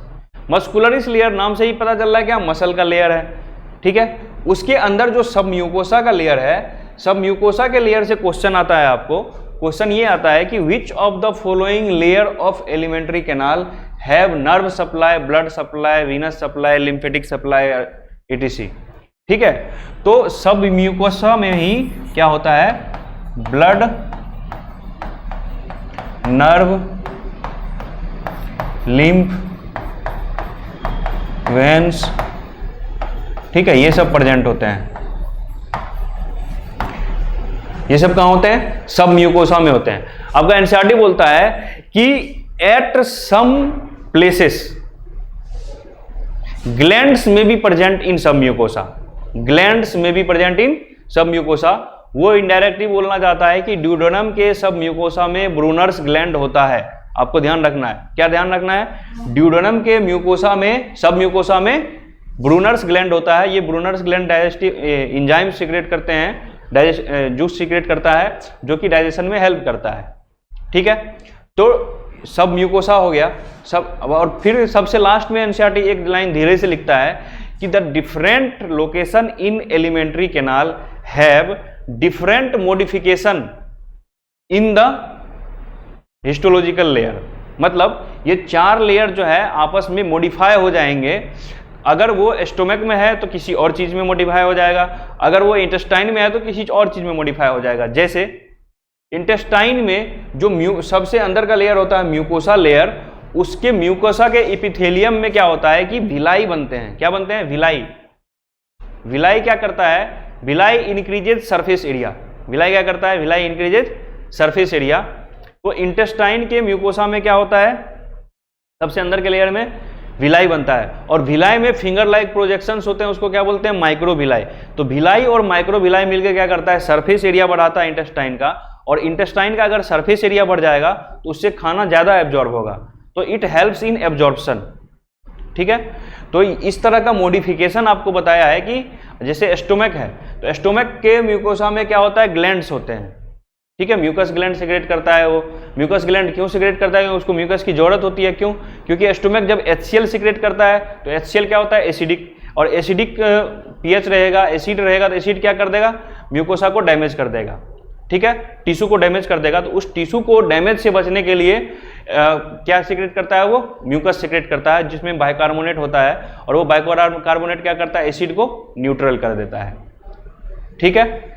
Muscularis layer नाम से ही पता चल रहा है क्या? मसल का लेयर है। ठीक है, उसके अंदर जो सब म्यूकोसा का लेयर है, सब म्यूकोसा के लेयर से क्वेश्चन आता है आपको। क्वेश्चन ये आता है कि which of the following layer of alimentary canal have nerve supply, blood supply, Venus supply, lymphatic supply etc। ठीक है, तो सब म्यूकोसा में ही क्या होता है? ब्लड, नर्व, लिम्फ, वेन्स, ठीक है, ये सब प्रेजेंट होते हैं। ये सब कहां होते हैं? सब म्यूकोसा में होते हैं। आपका एनसीईआरटी बोलता है कि एट सम प्लेसेस ग्लैंड्स में बी प्रेजेंट इन सब म्यूकोसा, ग्लैंड्स में बी प्रेजेंट इन सब म्यूकोसा। वो इनडायरेक्टली बोलना चाहता है कि ड्यूडेनम के सब म्यूकोसा में ब्रूनर्स ग्लैंड होता है। आपको ध्यान रखना है, क्या ध्यान रखना है? ड्यूडेनम के म्यूकोसा में, सब म्यूकोसा में ब्रूनर्स ग्लैंड होता है। ये Brunner's gland digestive enzyme secret करते हैं, जूस सीक्रेट करता है जो कि डाइजेशन में हेल्प करता है। ठीक है, तो सब म्यूकोसा हो गया सब। और फिर सबसे लास्ट में एनसीईआरटी एक लाइन धीरे से लिखता है कि the different location in alimentary canal have different modification in the histological layer. मतलब ये 4 लेयर जो है आपस में मॉडिफाई हो जाएंगे। अगर वो स्टोमक में है तो किसी और चीज में मॉडिफाई हो जाएगा, अगर वो इंटेस्टाइन में है तो किसी और चीज में मॉडिफाई हो जाएगा। जैसे इंटेस्टाइन में जो सबसे अंदर का लेयर होता है म्यूकोसा लेयर, उसके म्यूकोसा के एपिथेलियम में क्या होता है कि विलाई बनते हैं। क्या बनते हैं? विलाई। विलाई क्या करता है? Villi increases surface area. Villi क्या करता है? Villi increases surface area. तो इंटेस्टाइन के म्यूकोसा में क्या होता है? सबसे अंदर के लेयर में विलाई बनता है, और विलाई में फिंगर लाइक प्रोजेक्शंस होते हैं, उसको क्या बोलते हैं? Micro villi. तो विलाई और माइक्रो विलाई मिलकर क्या करता है? सरफेस एरिया बढ़ाता है इंटेस्टाइन का, और इंटेस्टाइन का अगर सरफेस एरिया बढ़ जाएगा तो उससे खाना ज़्यादा एब्जॉर्ब होगा, तो इट हेल्प्स इन एब्जॉर्प्शन। ठीक है, तो इस तरह का मॉडिफिकेशन आपको बताया है कि जैसे स्टोमक है तो स्टोमक के म्यूकोसा में क्या होता है? ग्लैंड्स होते हैं। ठीक है, म्यूकस ग्लैंड सिक्रेट करता है। वो म्यूकस ग्लैंड क्यों सिक्रेट करता है? उसको म्यूकस की जरूरत होती है। क्यों? क्योंकि स्टोमक जब HCl सिक्रेट करता है तो HCl क्या होता है? एसिडिक, और एसिडिक pH रहेगा, एसिड रहेगा, तो एसिड क्या कर देगा? म्यूकोसा को डैमेज कर देगा। ठीक है, टिश्यू को डैमेज कर देगा। तो उस टिश्यू को डैमेज से बचने के लिए क्या सिक्रेट करता है? वो म्यूकस सिक्रेट करता है, जिसमें बाइकार्बोनेट होता है, और वो बाइकार्बोनेट क्या करता है? एसिड को न्यूट्रल कर देता है। ठीक है,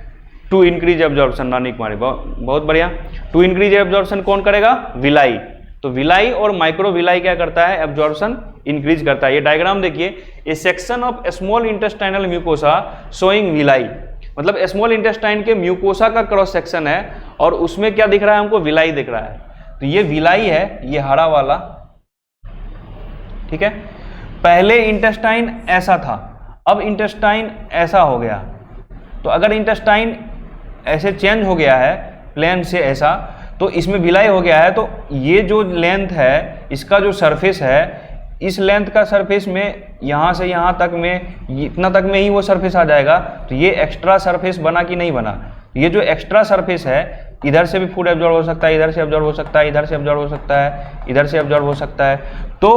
to increase absorption. Rani Kumari, बहुत बढ़िया। टू इंक्रीज एब्जॉर्प्शन कौन करेगा? विलाई। तो विलाई और माइक्रो विलाई क्या करता है? एब्जॉर्प्शन इंक्रीज करता है। ये डायग्राम देखिए, A section of small intestinal mucosa showing villi, मतलब स्मॉल इंटेस्टाइन के म्यूकोसा का क्रॉस सेक्शन है, और उसमें क्या दिख रहा है हमको? विलाई दिख रहा है। तो ये विलाई है, ये हरा वाला। ठीक है, पहले इंटेस्टाइन ऐसा था, अब इंटेस्टाइन ऐसा हो गया। तो अगर इंटेस्टाइन ऐसे चेंज हो गया है प्लेन से ऐसा, तो इसमें विलाई हो गया है। तो ये जो लेंथ है, इसका जो सरफेस है, इस लेंथ का सरफेस में यहाँ से यहाँ तक में, इतना तक में ही वो सरफेस आ जाएगा। तो ये एक्स्ट्रा सरफेस बना कि नहीं बना? ये जो एक्स्ट्रा सरफेस है इधर से भी फूड एब्जॉर्ब हो सकता है, इधर से एब्जॉर्ब हो सकता है, इधर से एब्जॉर्ब हो सकता है, इधर से एब्जॉर्ब हो सकता है। तो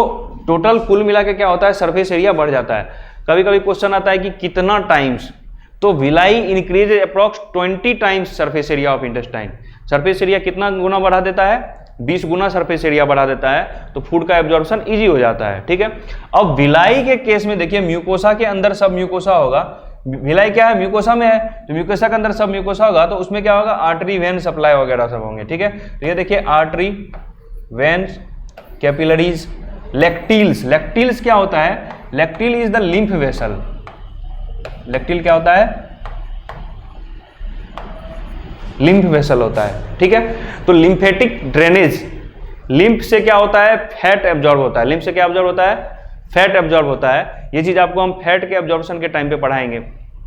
टोटल कुल मिला के क्या होता है, सरफेस एरिया बढ़ जाता है। कभी कभी क्वेश्चन आता है कि कितना टाइम्स, तो villi increase approx 20 times surface area of intestine. Surface area कितना गुना बढ़ा देता है, 20 गुना सरफेस एरिया बढ़ा देता है, तो फूड का एब्जॉर्प्शन इजी हो जाता है। ठीक है, अब विलाई के केस में देखिए म्यूकोसा के अंदर सब म्यूकोसा होगा। विलाई क्या है, म्यूकोसा में है, तो म्यूकोसा के अंदर सब म्यूकोसा होगा, तो उसमें क्या होगा, आर्टरी वेन सप्लाई वगैरह सब होंगे। ठीक है, तो ये देखिए आर्टरी वेन्स कैपिलरीज लेक्टिल्स। लेक्टिल्स क्या होता है, लेक्टिल इज द लिम्फ वेसल। लेक्टिल क्या होता है, लिम्फ वेसल होता है। ठीक है, तो लिम्फेटिक ड्रेनेज, लिम्फ से क्या होता है, फैट एब्जॉर्ब होता है। लिम्फ से क्या एब्जॉर्ब होता है, फैट एब्जॉर्ब होता है। ये चीज आपको हम फैट के एब्जॉर्प्शन के टाइम पे पढ़ाएंगे।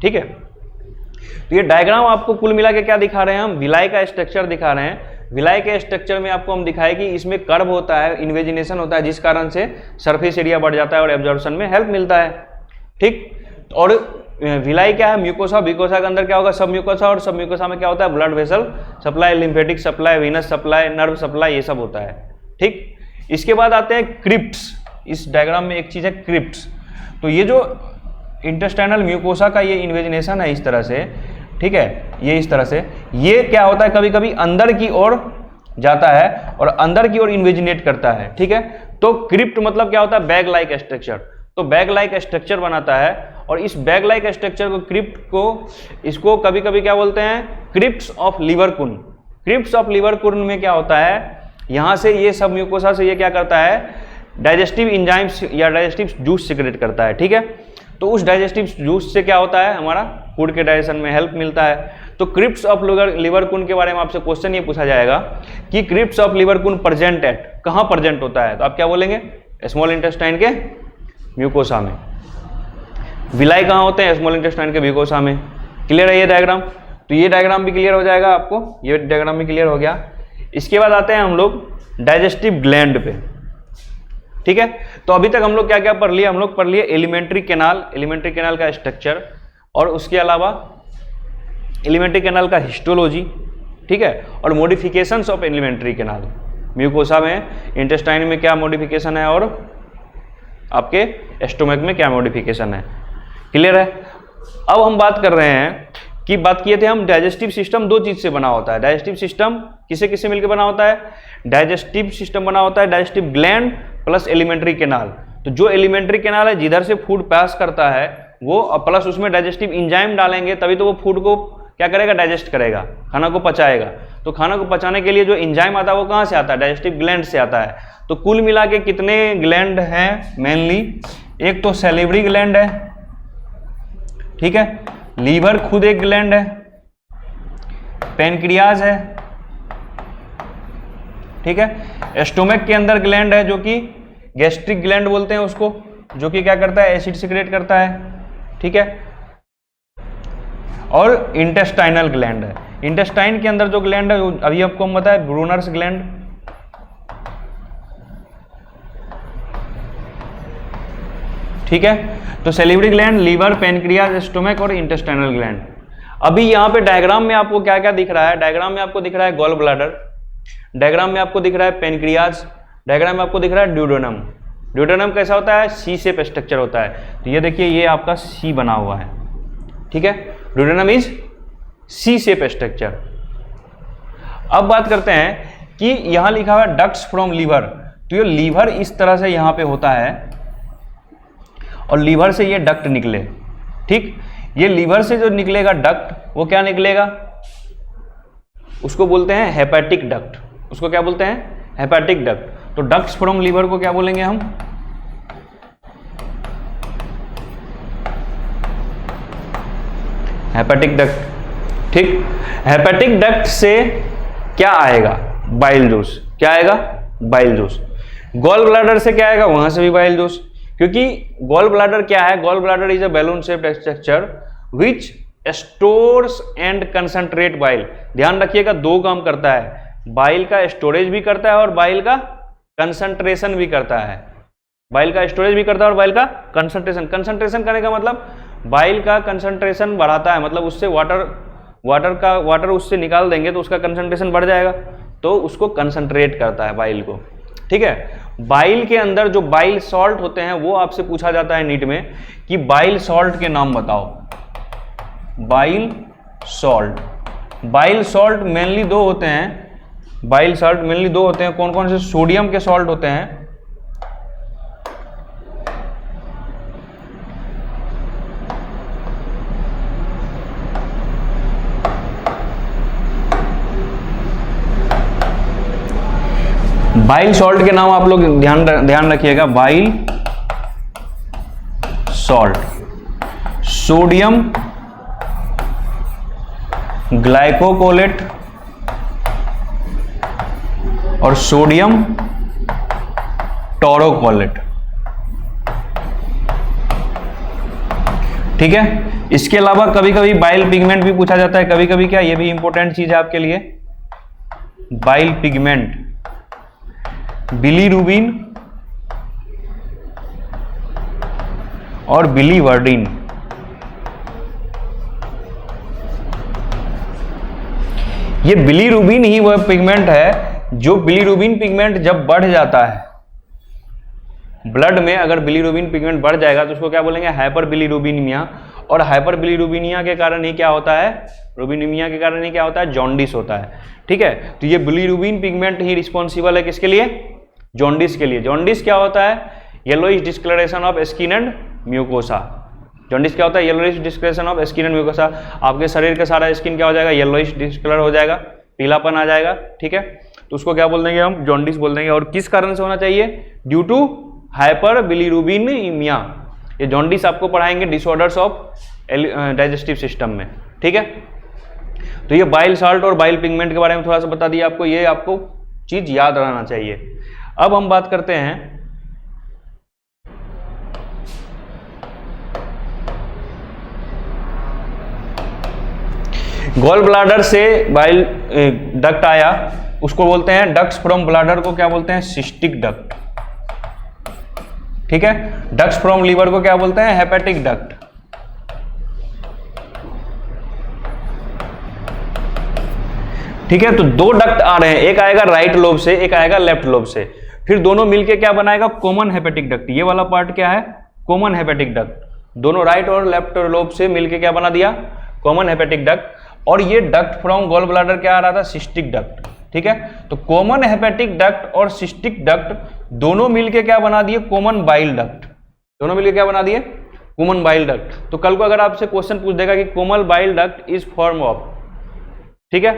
ठीक है, तो ये डायग्राम आपको कुल मिला के क्या दिखा रहे हैं, हम विलाई का स्ट्रक्चर दिखा रहे हैं। विलाई के स्ट्रक्चर में आपको हम दिखाए कि इसमें कर्व होता है, इन्वेजिनेशन होता है, जिस कारण से सरफेस एरिया बढ़ जाता है और एब्जॉर्प्शन में हेल्प मिलता है। ठीक, और विलाई क्या है, म्यूकोसा। म्यूकोसा के अंदर क्या होगा, सब म्यूकोसा, और सब म्यूकोसा में क्या होता है, blood vessel supply, lymphatic supply, Venus supply, nerve supply, ये सब होता है। ठीक, इसके बाद आते हैं क्रिप्ट्स। इस डायग्राम में एक चीज है क्रिप्ट्स। तो ये जो इंटेस्टाइनल म्यूकोसा का ये इन्वेजिनेशन है इस तरह से, ठीक है, ये इस तरह से, ये क्या होता है, कभी कभी अंदर की ओर जाता है और अंदर की ओर इन्वेजिनेट करता है। ठीक है, तो क्रिप्ट मतलब क्या होता है, बैग लाइक स्ट्रक्चर। तो बैग लाइक स्ट्रक्चर बनाता है, और इस बैग लाइक स्ट्रक्चर को, क्रिप्ट को, इसको कभी कभी क्या बोलते हैं, क्रिप्ट्स ऑफ लिवरकुन। क्रिप्ट्स ऑफ लिवरकुन में क्या होता है, यहाँ से ये सब म्यूकोसा से ये क्या करता है, डाइजेस्टिव इंजाइम्स या डाइजेस्टिव जूस सिक्रेट करता है। ठीक है, तो उस डाइजेस्टिव जूस से क्या होता है, हमारा फूड के डाइजेशन में हेल्प मिलता है। तो क्रिप्ट्स ऑफ लिवरकुन के बारे में आपसे क्वेश्चन ये पूछा जाएगा कि क्रिप्ट्स ऑफ लिवरकुन प्रेजेंट एट, कहाँ प्रेजेंट होता है, तो आप क्या बोलेंगे, स्मॉल इंटेस्टाइन के म्यूकोसा में। विलाई कहाँ होते हैं, स्मॉल इंटेस्टाइन के म्यूकोसा में। क्लियर है ये डायग्राम, तो ये डायग्राम भी क्लियर हो जाएगा आपको, ये डायग्राम भी क्लियर हो गया। इसके बाद आते हैं हम लोग डाइजेस्टिव ग्लैंड पे। ठीक है, तो अभी तक हम लोग क्या क्या पढ़ लिए, हम लोग पढ़ लिए एलिमेंट्री कैनाल, एलिमेंट्री कैनाल का स्ट्रक्चर, और उसके अलावा एलिमेंट्री कैनाल का हिस्टोलॉजी। ठीक है, और modifications of alimentary canal, mucosa में, इंटेस्टाइन में क्या मॉडिफिकेशन है, और आपके स्टोमक में क्या मॉडिफिकेशन है। क्लियर है। अब हम बात कर रहे हैं कि बात किए थे हम, डाइजेस्टिव सिस्टम दो चीज से बना होता है। डाइजेस्टिव सिस्टम किसे किसे मिलकर बना होता है, डाइजेस्टिव सिस्टम बना होता है digestive gland plus alimentary canal. तो जो एलिमेंट्री कैनाल है जिधर से फूड पास करता है वो, प्लस उसमें डाइजेस्टिव इंजाइम डालेंगे तभी तो वो फूड को क्या करेगा, डाइजेस्ट करेगा, खाना को पचाएगा। तो खाना को पचाने के लिए जो इंजाइम आता है वो कहाँ से आता है, डाइजेस्टिव ग्लैंड से आता है। तो कुल मिला के कितने ग्लैंड हैं मेनली, एक तो सैलिवरी ग्लैंड है, ठीक है, लीवर खुद एक ग्लैंड है, पेनक्रियाज है, ठीक है, स्टोमक के अंदर ग्लैंड है जो कि गैस्ट्रिक ग्लैंड बोलते हैं उसको, जो कि क्या करता है, एसिड सिक्रेट करता है, ठीक है, और इंटेस्टाइनल ग्लैंड है। इंटेस्टाइन के अंदर जो ग्लैंड है अभी आपको हम बताए, ब्रूनर्स ग्लैंड, ठीक है। तो salivary gland, liver, pancreas, stomach और इंटेस्टाइनल ग्लैंड। अभी यहाँ पे डायग्राम में आपको क्या क्या दिख रहा है, डायग्राम में आपको दिख रहा है गॉल ब्लैडर, डायग्राम में आपको दिख रहा है पेनक्रियाज, डायग्राम में आपको दिख रहा है ड्यूडेनम। ड्यूडेनम कैसा होता है, सी शेप स्ट्रक्चर होता है। तो ये देखिए ये आपका सी बना हुआ है, ठीक है, duodenum is C shape structure. अब बात करते हैं कि यहां लिखा हुआ है डक्ट्स फ्रॉम लीवर। तो ये लीवर इस तरह से यहां पे होता है और लीवर से ये डक्ट निकले, ठीक। ये लीवर से जो निकलेगा डक्ट वो क्या निकलेगा, उसको बोलते हैं हेपेटिक डक्ट। उसको क्या बोलते हैं, हेपेटिक डक्ट। तो डक्ट्स फ्रॉम लीवर को क्या बोलेंगे हम, हेपेटिक डक्ट, ठीक। हेपेटिक डक्ट से क्या आएगा, बाइल जूस। क्या आएगा, बाइल जूस। गॉल ब्लैडर से क्या आएगा, वहां से भी बाइल जूस। क्योंकि गॉल ब्लैडर क्या है, gall bladder is a balloon shaped structure which stores and concentrate bile. ध्यान रखिएगा दो काम करता है, बाइल का स्टोरेज भी करता है और बाइल का कंसंट्रेशन भी करता है। बाइल का स्टोरेज भी करता है और बाइल का कंसंट्रेशन। कंसंट्रेशन करने का मतलब बाइल का कंसंट्रेशन बढ़ाता है, मतलब उससे वाटर वाटर उससे निकाल देंगे तो उसका कंसंट्रेशन बढ़ जाएगा, तो उसको कंसंट्रेट करता है बाइल को। ठीक है, बाइल के अंदर जो बाइल सॉल्ट होते हैं वो आपसे पूछा जाता है नीट में कि बाइल सॉल्ट के नाम बताओ। बाइल सॉल्ट मेनली दो होते हैं, बाइल सॉल्ट मेनली दो होते हैं। कौन कौन से? सोडियम के सॉल्ट होते हैं, बाइल सॉल्ट के नाम आप लोग ध्यान रखिएगा। बाइल सॉल्ट, सोडियम ग्लाइकोकोलेट और सोडियम टोरोकोलेट। ठीक है, इसके अलावा कभी कभी बाइल पिगमेंट भी पूछा जाता है, कभी कभी क्या, ये भी इंपॉर्टेंट चीज है आपके लिए, बाइल पिगमेंट, बिलीरुबिन और बिलीवर्डिन। ये बिलीरुबिन ही वह पिगमेंट है जो, बिलीरुबिन पिगमेंट जब बढ़ जाता है ब्लड में, अगर बिलीरुबिन पिगमेंट बढ़ जाएगा तो उसको क्या बोलेंगे? हाइपर बिलीरुबिनीमिया। और हाइपर बिलीरुबिनिया के कारण ही क्या होता है? रुबिनीमिया के कारण ही क्या होता है? जॉन्डिस होता है। ठीक है, तो ये बिलीरुबिन पिगमेंट ही रिस्पॉन्सिबल है किसके लिए? जॉन्डिस के लिए। जॉन्डिस क्या होता है? Yellowish discolouration of skin and mucosa. Jaundice क्या होता है? Yellowish discolouration of skin and mucosa. आपके शरीर का सारा स्किन क्या हो जाएगा? येलोइश डिस्कलर हो जाएगा, पीलापन आ जाएगा। ठीक है, तो उसको क्या बोल देंगे हम? जॉन्डिस बोल देंगे। और किस कारण से होना चाहिए? Due to hyperbilirubinaemia. ये जॉन्डिस आपको पढ़ाएंगे डिसऑर्डर्स ऑफ डाइजेस्टिव सिस्टम में। ठीक है, तो ये बाइल सॉल्ट और बाइल पिगमेंट के बारे में थोड़ा सा बता दिया आपको, ये आपको चीज याद रहना चाहिए। अब हम बात करते हैं गॉल ब्लाडर से बाइल डक्ट आया, उसको बोलते हैं डक्ट्स फ्रॉम ब्लाडर को क्या बोलते हैं? Cystic duct. ठीक है, डक्ट्स फ्रॉम लीवर को क्या बोलते हैं? Hepatic duct. ठीक है, तो दो डक्ट आ रहे हैं, एक आएगा राइट लोब से, एक आएगा लेफ्ट लोब से, फिर दोनों मिलके क्या बनाएगा? Common hepatic duct. ये वाला पार्ट क्या है? Common hepatic duct. दोनों राइट और लेफ्ट लोब से मिलके क्या बना दिया? Common hepatic duct. और ये डक्ट फ्रॉम गॉल ब्लाडर क्या आ रहा था? Cystic duct. ठीक है, तो कॉमन हेपेटिक डक्ट और सिस्टिक डक्ट दोनों मिलके क्या बना दिए? Common bile duct. दोनों मिलके क्या बना दिए? Common bile duct. तो कल को अगर आपसे क्वेश्चन पूछ देगा कि common bile duct is form of, ठीक है,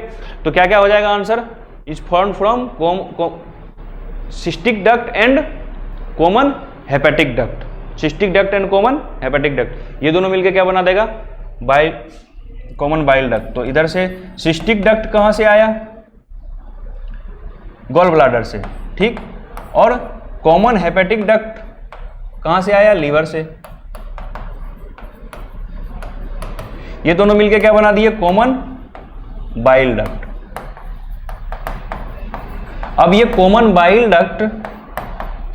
तो क्या क्या हो जाएगा answer? Is form from cystic duct and common hepatic duct. Cystic duct and common hepatic duct, ये दोनों मिलके क्या बना देगा? Common bile duct. तो इधर से सिस्टिक डक्ट कहां से आया? गॉल ब्लाडर से। ठीक, और कॉमन हेपेटिक डक्ट कहां से आया? लीवर से। ये दोनों मिलके क्या बना दिए? Common bile duct. अब ये कॉमन बाइल डक्ट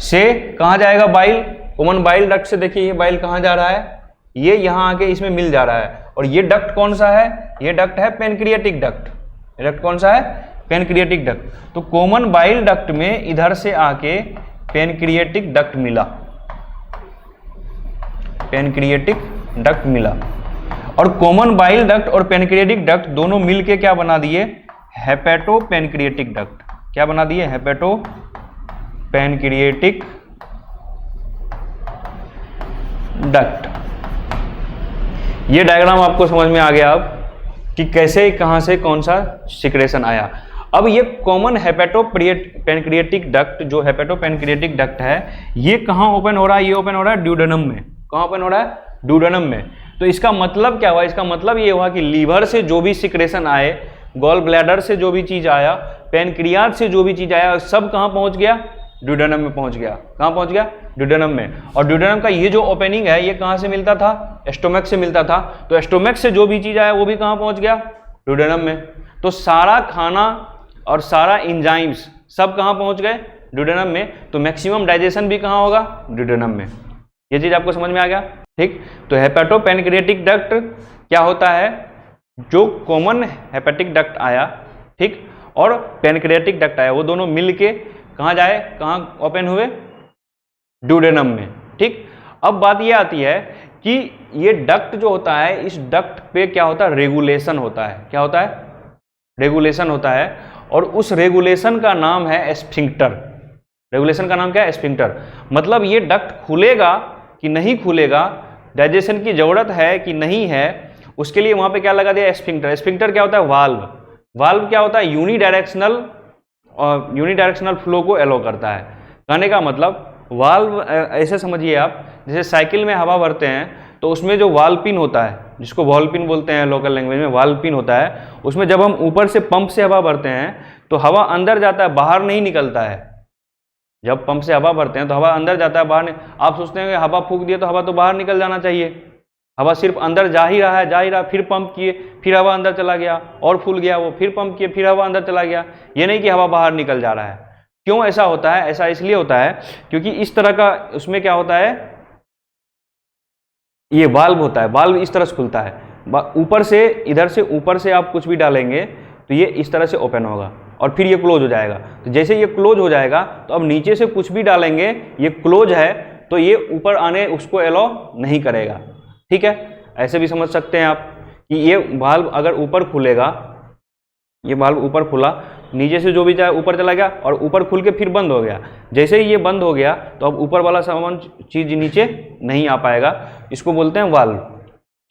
से कहां जाएगा बाइल? कॉमन बाइल डक्ट से देखिए ये बाइल कहां जा रहा है? ये यहां आके इसमें मिल जा रहा है। और ये डक्ट कौन सा है? ये डक्ट है पेनक्रिएटिक डक्ट। ये डक्ट कौन सा है? Pancreatic duct. तो कॉमन बाइल डक्ट में इधर से आके पेनक्रिएटिक डक्ट मिला, पेनक्रिएटिक डक्ट मिला। और कॉमन बाइल डक्ट और पेनक्रिएटिक डक्ट दोनों मिलके क्या बना दिए? Hepato pancreatic duct. क्या बना दिए? Hepato pancreatic duct. ये डायग्राम आपको समझ में आ गया अब कि कैसे कहां से कौन सा सिक्रेशन आया। अब ये कॉमन हेपेटो पेनक्रिएटिक डक्ट, जो हेपेटो पेनक्रिएटिक डक्ट है, ये कहां ओपन हो रहा है? ये ओपन हो रहा है ड्यूडेनम में। कहां ओपन हो रहा है? ड्यूडेनम में। तो इसका मतलब क्या हुआ? इसका मतलब ये हुआ कि लीवर से जो भी सिक्रेशन आए, गॉल ब्लैडर से जो भी चीज आया, पेनक्रियाज से जो भी चीज आया, सब कहां पहुंच गया? ड्यूडेनम में पहुंच गया। कहां पहुंच गया? ड्यूडेनम में। और ड्यूडेनम का ये जो ओपनिंग है, ये कहां से मिलता था? स्टोमक से मिलता था। तो स्टोमक से जो भी चीज आया वो भी कहां पहुंच गया? ड्यूडेनम में। तो सारा खाना और सारा इंजाइम्स सब कहां पहुंच गए? ड्यूडेनम में। तो मैक्सिमम डाइजेशन भी कहां होगा? ड्यूडेनम में। ये चीज आपको समझ में आ गया? ठीक, तो हेपेटो पेनक्रिएटिक डक्ट क्या होता है? जो कॉमन हेपेटिक डक्ट आया, ठीक, और पेनक्रियाटिक डक्ट आया, वो दोनों मिलके कहाँ जाए, कहाँ ओपन हुए, ड्यूडेनम में, ठीक। अब बात ये आती है कि ये डक्ट जो होता है, इस डक्ट पे क्या होता है, रेगुलेशन होता है। क्या होता है, रेगुलेशन होता है, और उस रेगुलेशन का नाम है एस्फिंक्टर। रेगुलेशन का नाम क्या है, एस्फिंक्टर। मतलब ये डक्ट खुलेगा कि नहीं खुलेगा, डाइजेशन की जरूरत है कि नहीं है, उसके लिए वहां पे क्या लगा दिया, एस्फिंक्टर। एस्फिंक्टर क्या होता है, वाल्व। वाल्व क्या होता है, यूनिडायरेक्शनल फ्लो को एलो करता है। कहने का मतलब वाल्व ऐसे समझिए आप, जैसे साइकिल में हवा भरते हैं तो उसमें जो वाल्व पिन होता है, जिसको वाल्व पिन बोलते हैं लोकल लैंग्वेज में, वाल्व पिन होता है, उसमें जब हम ऊपर से पंप से हवा भरते हैं तो हवा अंदर जाता है, बाहर नहीं निकलता है। जब पंप से हवा भरते हैं तो हवा अंदर जाता है, बाहर नहीं। आप सोचते हैं कि हवा फूंक दिए तो हवा तो बाहर निकल जाना चाहिए, हवा सिर्फ अंदर जा ही रहा है, जा ही रहा, फिर पंप किए, फिर हवा अंदर चला गया और फूल गया वो, फिर पंप किए, फिर हवा अंदर चला गया। ये नहीं कि हवा बाहर निकल जा रहा है। क्यों ऐसा होता है, ऐसा इसलिए होता है क्योंकि इस तरह का उसमें क्या होता है, ये वाल्व होता है, वाल्व इस तरह से खुलता है, ऊपर से, इधर से ऊपर से आप कुछ भी डालेंगे तो ये इस तरह से ओपन होगा और फिर ये क्लोज हो जाएगा। तो जैसे ये क्लोज हो जाएगा तो अब नीचे से कुछ भी डालेंगे, ये क्लोज है तो ये ऊपर आने उसको एलो नहीं करेगा, ठीक है। ऐसे भी समझ सकते हैं आप कि ये वाल्व अगर ऊपर खुलेगा, ये वाल्व ऊपर खुला, नीचे से जो भी जाए ऊपर चला गया और ऊपर खुल के फिर बंद हो गया। जैसे ही ये बंद हो गया तो अब ऊपर वाला सामान चीज नीचे नहीं आ पाएगा, इसको बोलते हैं वाल्व,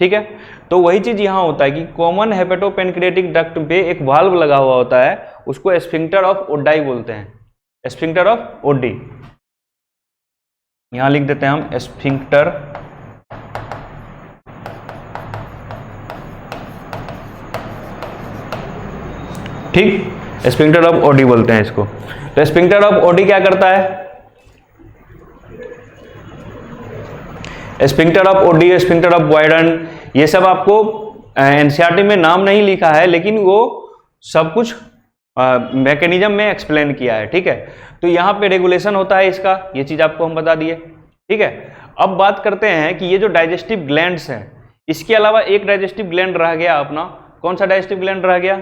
ठीक है। तो वही चीज यहाँ होता है कि कॉमन हेपेटोपेनक्रियाटिक डक्ट पे एक वाल्व लगा हुआ होता है, उसको एस्फिंक्टर ऑफ ओडाई बोलते हैं, एस्फिंक्टर ऑफ ओडी। यहां लिख देते हैं हम एस्फिंक्टर ठीक, एस्फिंक्टर ऑफ ओडी बोलते हैं इसको। तो एस्फिंक्टर ऑफ ओडी क्या करता है, एस्फिंक्टर ऑफ ओडी, एस्फिंक्टर ऑफ बॉयडन, ये सब आपको एनसीईआरटी में नाम नहीं लिखा है, लेकिन वो सब कुछ मैकेनिज्म में एक्सप्लेन किया है, ठीक है। तो यहाँ पे रेगुलेशन होता है इसका, ये चीज आपको हम बता दिए, ठीक है। अब बात करते हैं कि ये जो डाइजेस्टिव ग्लैंड्स हैं, इसके अलावा एक डाइजेस्टिव ग्लैंड रह गया अपना, कौन सा डाइजेस्टिव ग्लैंड रह गया,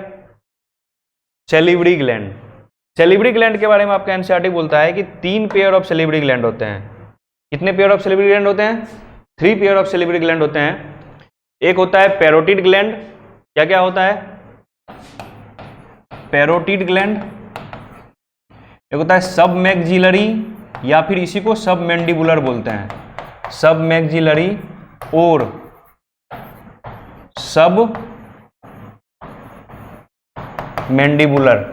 सेलिब्री ग्लैंड। सेलिब्री ग्लैंड के बारे में आपका एनसीईआरटी बोलता है कि 3 पेयर ऑफ सेलिब्री ग्लैंड होते हैं। कितने पेयर ऑफ सेलिब्री ग्लैंड होते हैं, 3 पेयर ऑफ सेलिब्री ग्लैंड होते हैं। एक होता है पैरोटिड ग्लैंड, क्या क्या होता है, पैरोटिड ग्लैंड। एक होता है सब मैग्जिलरी, या फिर इसी को सब मैंडिबुलर बोलते हैं, सब मैग्जिलरी और सब मैंडिबुलर,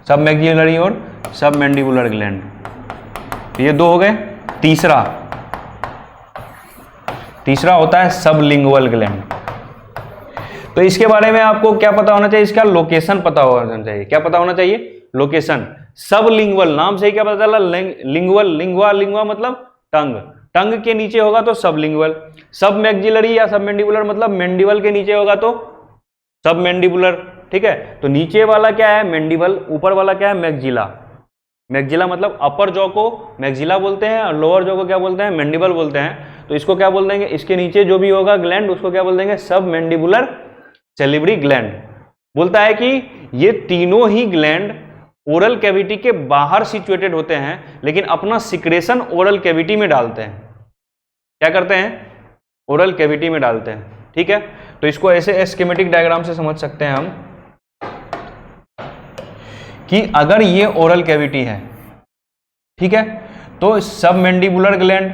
सब मैग्जिलरी और सब मैंडिबुलर ग्लैंड। ये 2 हो गए। तीसरा होता है सबलिंगुअल ग्लैंड। तो इसके बारे में आपको क्या पता होना चाहिए, इसका लोकेशन पता होना चाहिए। क्या पता होना चाहिए, लोकेशन। सबलिंगुअल नाम से ही क्या पता चला, लिंगुअल, लिंगुआ मतलब टंग, टंग के नीचे होगा तो सबलिंगुअल। सब मैग्जिलरी या सब मैंडिबुलर मतलब मैंडिबल के नीचे होगा तो सब मैंडिबुलर, ठीक है। तो नीचे वाला क्या है, मैंडिबल, ऊपर वाला क्या है, मैग्जिला। मैग्जिला मतलब अपर जॉ को मैग्जिला बोलते हैं और लोअर जॉ को क्या बोलते हैं, मैंडिबल बोलते हैं। तो इसको क्या बोल देंगे, इसके नीचे जो भी होगा ग्लैंड उसको क्या बोल देंगे, सब मैंडिबुलर सेलिब्री ग्लैंड। बोलता है कि ये तीनों ही ग्लैंड ओरल कैविटी के बाहर सिचुएटेड होते हैं, लेकिन अपना सिक्रेशन ओरल कैविटी में डालते हैं। क्या करते हैं, ओरल कैविटी में डालते हैं, ठीक है। तो इसको ऐसे स्कीमेटिक डायग्राम से समझ सकते हैं हम कि अगर ये ओरल कैविटी है, ठीक है, तो सब मैंडिबुलर ग्लैंड,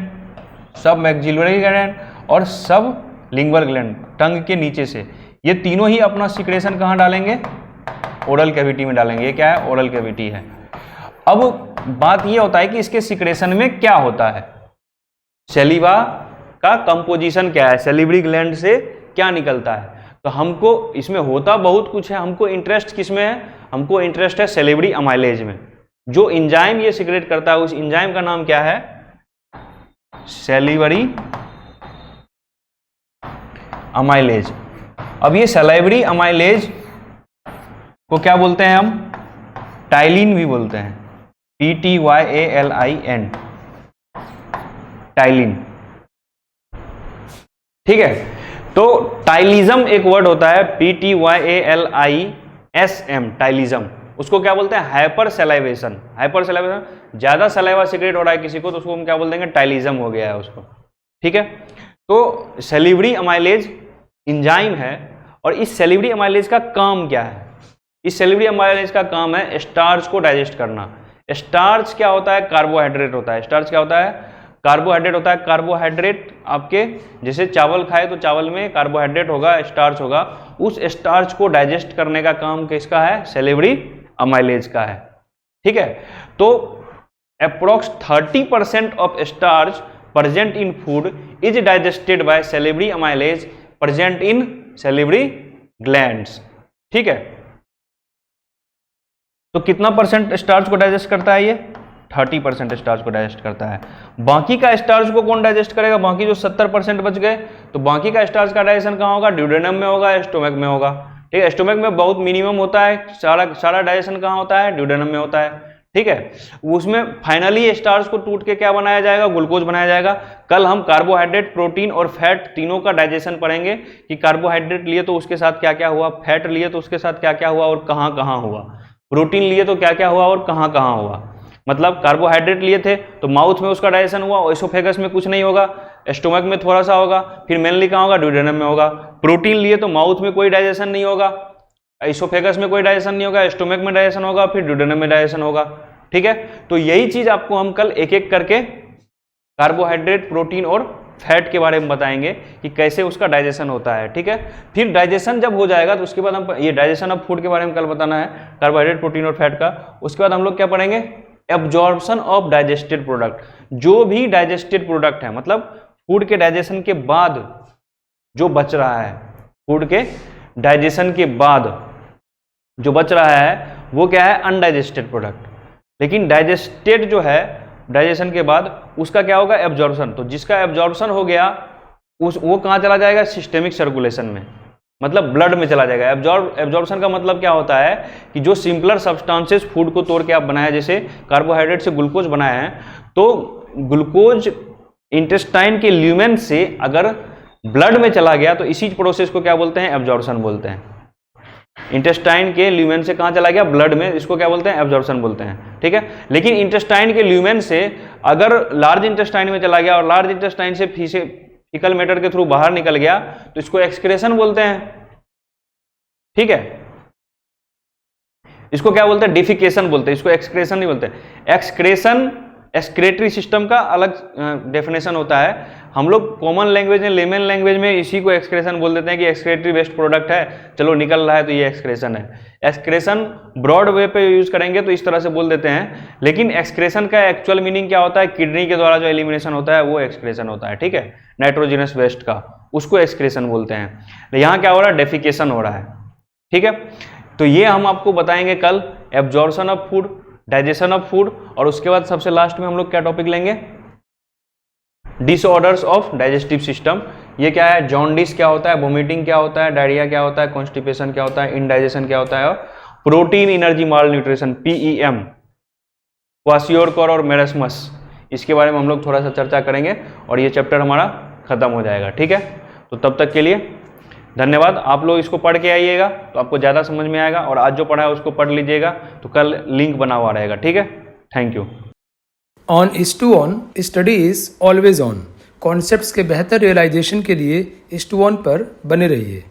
सब मैग्जिलरी ग्लैंड और सब लिंगुअल ग्लैंड टंग के नीचे से, ये तीनों ही अपना सिक्रेशन कहाँ डालेंगे, ओरल कैविटी में डालेंगे। ये क्या है, ओरल कैविटी है। अब बात ये होता है कि इसके सिक्रेशन में क्या होता है, सैलिवा का कंपोजिशन क्या है, सैलिवरी ग्लैंड से क्या निकलता है। तो हमको इसमें होता बहुत कुछ है, हमको इंटरेस्ट किस में है, हमको इंटरेस्ट है सैलिवरी अमाइलेज में। जो एंजाइम ये सिक्रेट करता है उस एंजाइम का नाम क्या है, सैलिवरी अमाइलेज। अब ये सैलिवरी अमाइलेज को क्या बोलते हैं हम, टाइलिन भी बोलते हैं, PTYALIN, टाइलिन, ठीक है। तो टाइलिज्म एक वर्ड होता है, PTYALISM, टाइलिज्म। उसको क्या बोलते हैं? Hyper salivation. हाइपर सलाइवेशन, ज्यादा सलाइवा सीक्रेट हो रहा है किसी को तो उसको हम क्या बोल देंगे? टाइलिज्म हो गया है उसको। ठीक है, तो सैलिवरी अमाइलेज एंजाइम है, और इस सैलिवरी अमाइलेज का काम क्या है? इस सैलिवरी अमाइलेज का काम है स्टार्च को डाइजेस्ट करना। स्टार्च क्या होता है? कार्बोहाइड्रेट होता है। स्टार्च क्या होता है? कार्बोहाइड्रेट होता है। कार्बोहाइड्रेट आपके जैसे चावल खाए तो चावल में कार्बोहाइड्रेट होगा, स्टार्च होगा, उस स्टार्च को डाइजेस्ट करने का काम किसका है? सैलिवरी अमाइलेज का है। ठीक है, तो approx 30% of starch present in food is digested by salivary amylase present in salivary glands. ठीक है, तो कितना परसेंट स्टार्च को डाइजेस्ट करता है ये? 30% स्टार्च को डाइजेस्ट करता है। बाकी का स्टार्च को कौन डाइजेस्ट करेगा? बाकी जो 70% बच गए, तो बाकी का स्टार्च का डाइजेशन कहाँ होगा? ड्यूडेनम में होगा, स्टोमक में होगा। ठीक है, स्टोमक में बहुत मिनिमम होता है, सारा डाइजेशन कहाँ होता है? ड्यूडेनम में होता है। ठीक है, उसमें फाइनली स्टार्च को टूट के क्या बनाया जाएगा? ग्लूकोज बनाया जाएगा। कल हम कार्बोहाइड्रेट, प्रोटीन और फैट तीनों का डाइजेशन पढ़ेंगे कि कार्बोहाइड्रेट लिए तो उसके साथ क्या क्या हुआ, फैट लिए तो उसके साथ क्या क्या हुआ और कहाँ कहाँ हुआ, प्रोटीन लिए तो क्या क्या हुआ और कहाँ कहाँ हुआ। मतलब कार्बोहाइड्रेट लिए थे तो माउथ में उसका डाइजेशन हुआ, एसोफेगस में कुछ नहीं होगा, स्टोमक में थोड़ा सा होगा, फिर मेनली कहाँ होगा? ड्यूडेनम में होगा। प्रोटीन लिए तो माउथ में कोई डाइजेशन नहीं होगा, एसोफेगस में कोई डाइजेशन नहीं होगा, स्टोमक में डाइजेशन होगा, फिर ड्यूडेनम में डाइजेशन होगा। ठीक है, तो यही चीज आपको हम कल एक एक करके कार्बोहाइड्रेट, प्रोटीन और फैट के बारे में बताएंगे कि कैसे उसका डाइजेशन होता है। ठीक है, फिर डाइजेशन जब हो जाएगा तो उसके बाद हम ये डाइजेशन ऑफ फूड के बारे में कल बताना है, कार्बोहाइड्रेट, प्रोटीन और फैट का। उसके बाद हम लोग क्या पढ़ेंगे? Absorption of digested product. जो भी डाइजेस्टेड प्रोडक्ट है, मतलब फूड के डाइजेशन के बाद जो बच रहा है, फूड के डाइजेशन के बाद जो बच रहा है वो क्या है? Undigested product. लेकिन डाइजेस्टेड जो है डाइजेशन के बाद उसका क्या होगा? एब्जॉर्प्शन। तो जिसका एब्जॉर्प्शन हो गया वो कहाँ चला जाएगा? सिस्टेमिक सर्कुलेशन में, मतलब ब्लड में चला जाएगा। एब्जॉर्प्शन का मतलब क्या होता है कि जो सिंपलर सब्सटेंसेस फूड को तोड़ के आप बनाया, जैसे कार्बोहाइड्रेट से ग्लूकोज बनाया है, तो ग्लूकोज इंटेस्टाइन के ल्यूमेन से अगर ब्लड में चला गया तो इसी प्रोसेस को क्या बोलते हैं? एब्जॉर्प्शन बोलते हैं। इंटेस्टाइन के ल्यूमेन से कहाँ चला गया? ब्लड में, इसको क्या बोलते हैं? एब्जॉर्प्शन बोलते हैं। ठीक है, लेकिन इंटेस्टाइन के ल्यूमेन से अगर लार्ज इंटेस्टाइन में चला गया और लार्ज इंटेस्टाइन से फीकल मैटर के थ्रू बाहर निकल गया तो इसको एक्सक्रेशन बोलते हैं। ठीक है, इसको क्या बोलते हैं? डिफिकेशन बोलते हैं, इसको एक्सक्रेशन नहीं बोलते। एक्सक्रेशन एक्सक्रेटरी सिस्टम का अलग डेफिनेशन होता है। हम लोग कॉमन लैंग्वेज में, लेमन लैंग्वेज में इसी को एक्सक्रेशन बोल देते हैं कि एक्सक्रेटरी वेस्ट प्रोडक्ट है, चलो निकल रहा है तो ये एक्सक्रेशन है। एक्सक्रेशन ब्रॉड वे पे यूज करेंगे तो इस तरह से बोल देते हैं, लेकिन एक्सक्रेशन का एक्चुअल मीनिंग क्या होता है? किडनी के द्वारा जो एलिमिनेशन होता है वो एक्सक्रेशन होता है। ठीक है, नाइट्रोजनस वेस्ट का, उसको एक्सक्रेशन बोलते हैं। यहाँ क्या हो रहा है? डेफिकेशन हो रहा है। ठीक है, तो ये हम आपको बताएंगे कल, absorption of food, digestion of food, और उसके बाद सबसे लास्ट में हम लोग क्या टॉपिक लेंगे? Disorders of digestive system. ये क्या है? जॉन्डिस क्या होता है, वोमिटिंग क्या होता है, डायरिया क्या होता है, कॉन्स्टिपेशन क्या होता है, इंडाइजेशन क्या होता है, और प्रोटीन एनर्जी माल न्यूट्रिशन PEM, क्वाशियोरकोर और मेरस्मस, इसके बारे में हम लोग थोड़ा सा चर्चा करेंगे और ये चैप्टर हमारा खत्म हो जाएगा। ठीक है, तो तब तक के लिए धन्यवाद। आप लोग इसको पढ़ के आइएगा तो आपको ज़्यादा समझ में आएगा, और आज जो पढ़ा है उसको पढ़ लीजिएगा तो कल लिंक बना हुआ रहेगा। ठीक है, thank you. On S2On study is always on. Concepts के बेहतर रियलाइजेशन के लिए S2On पर बने रहिए।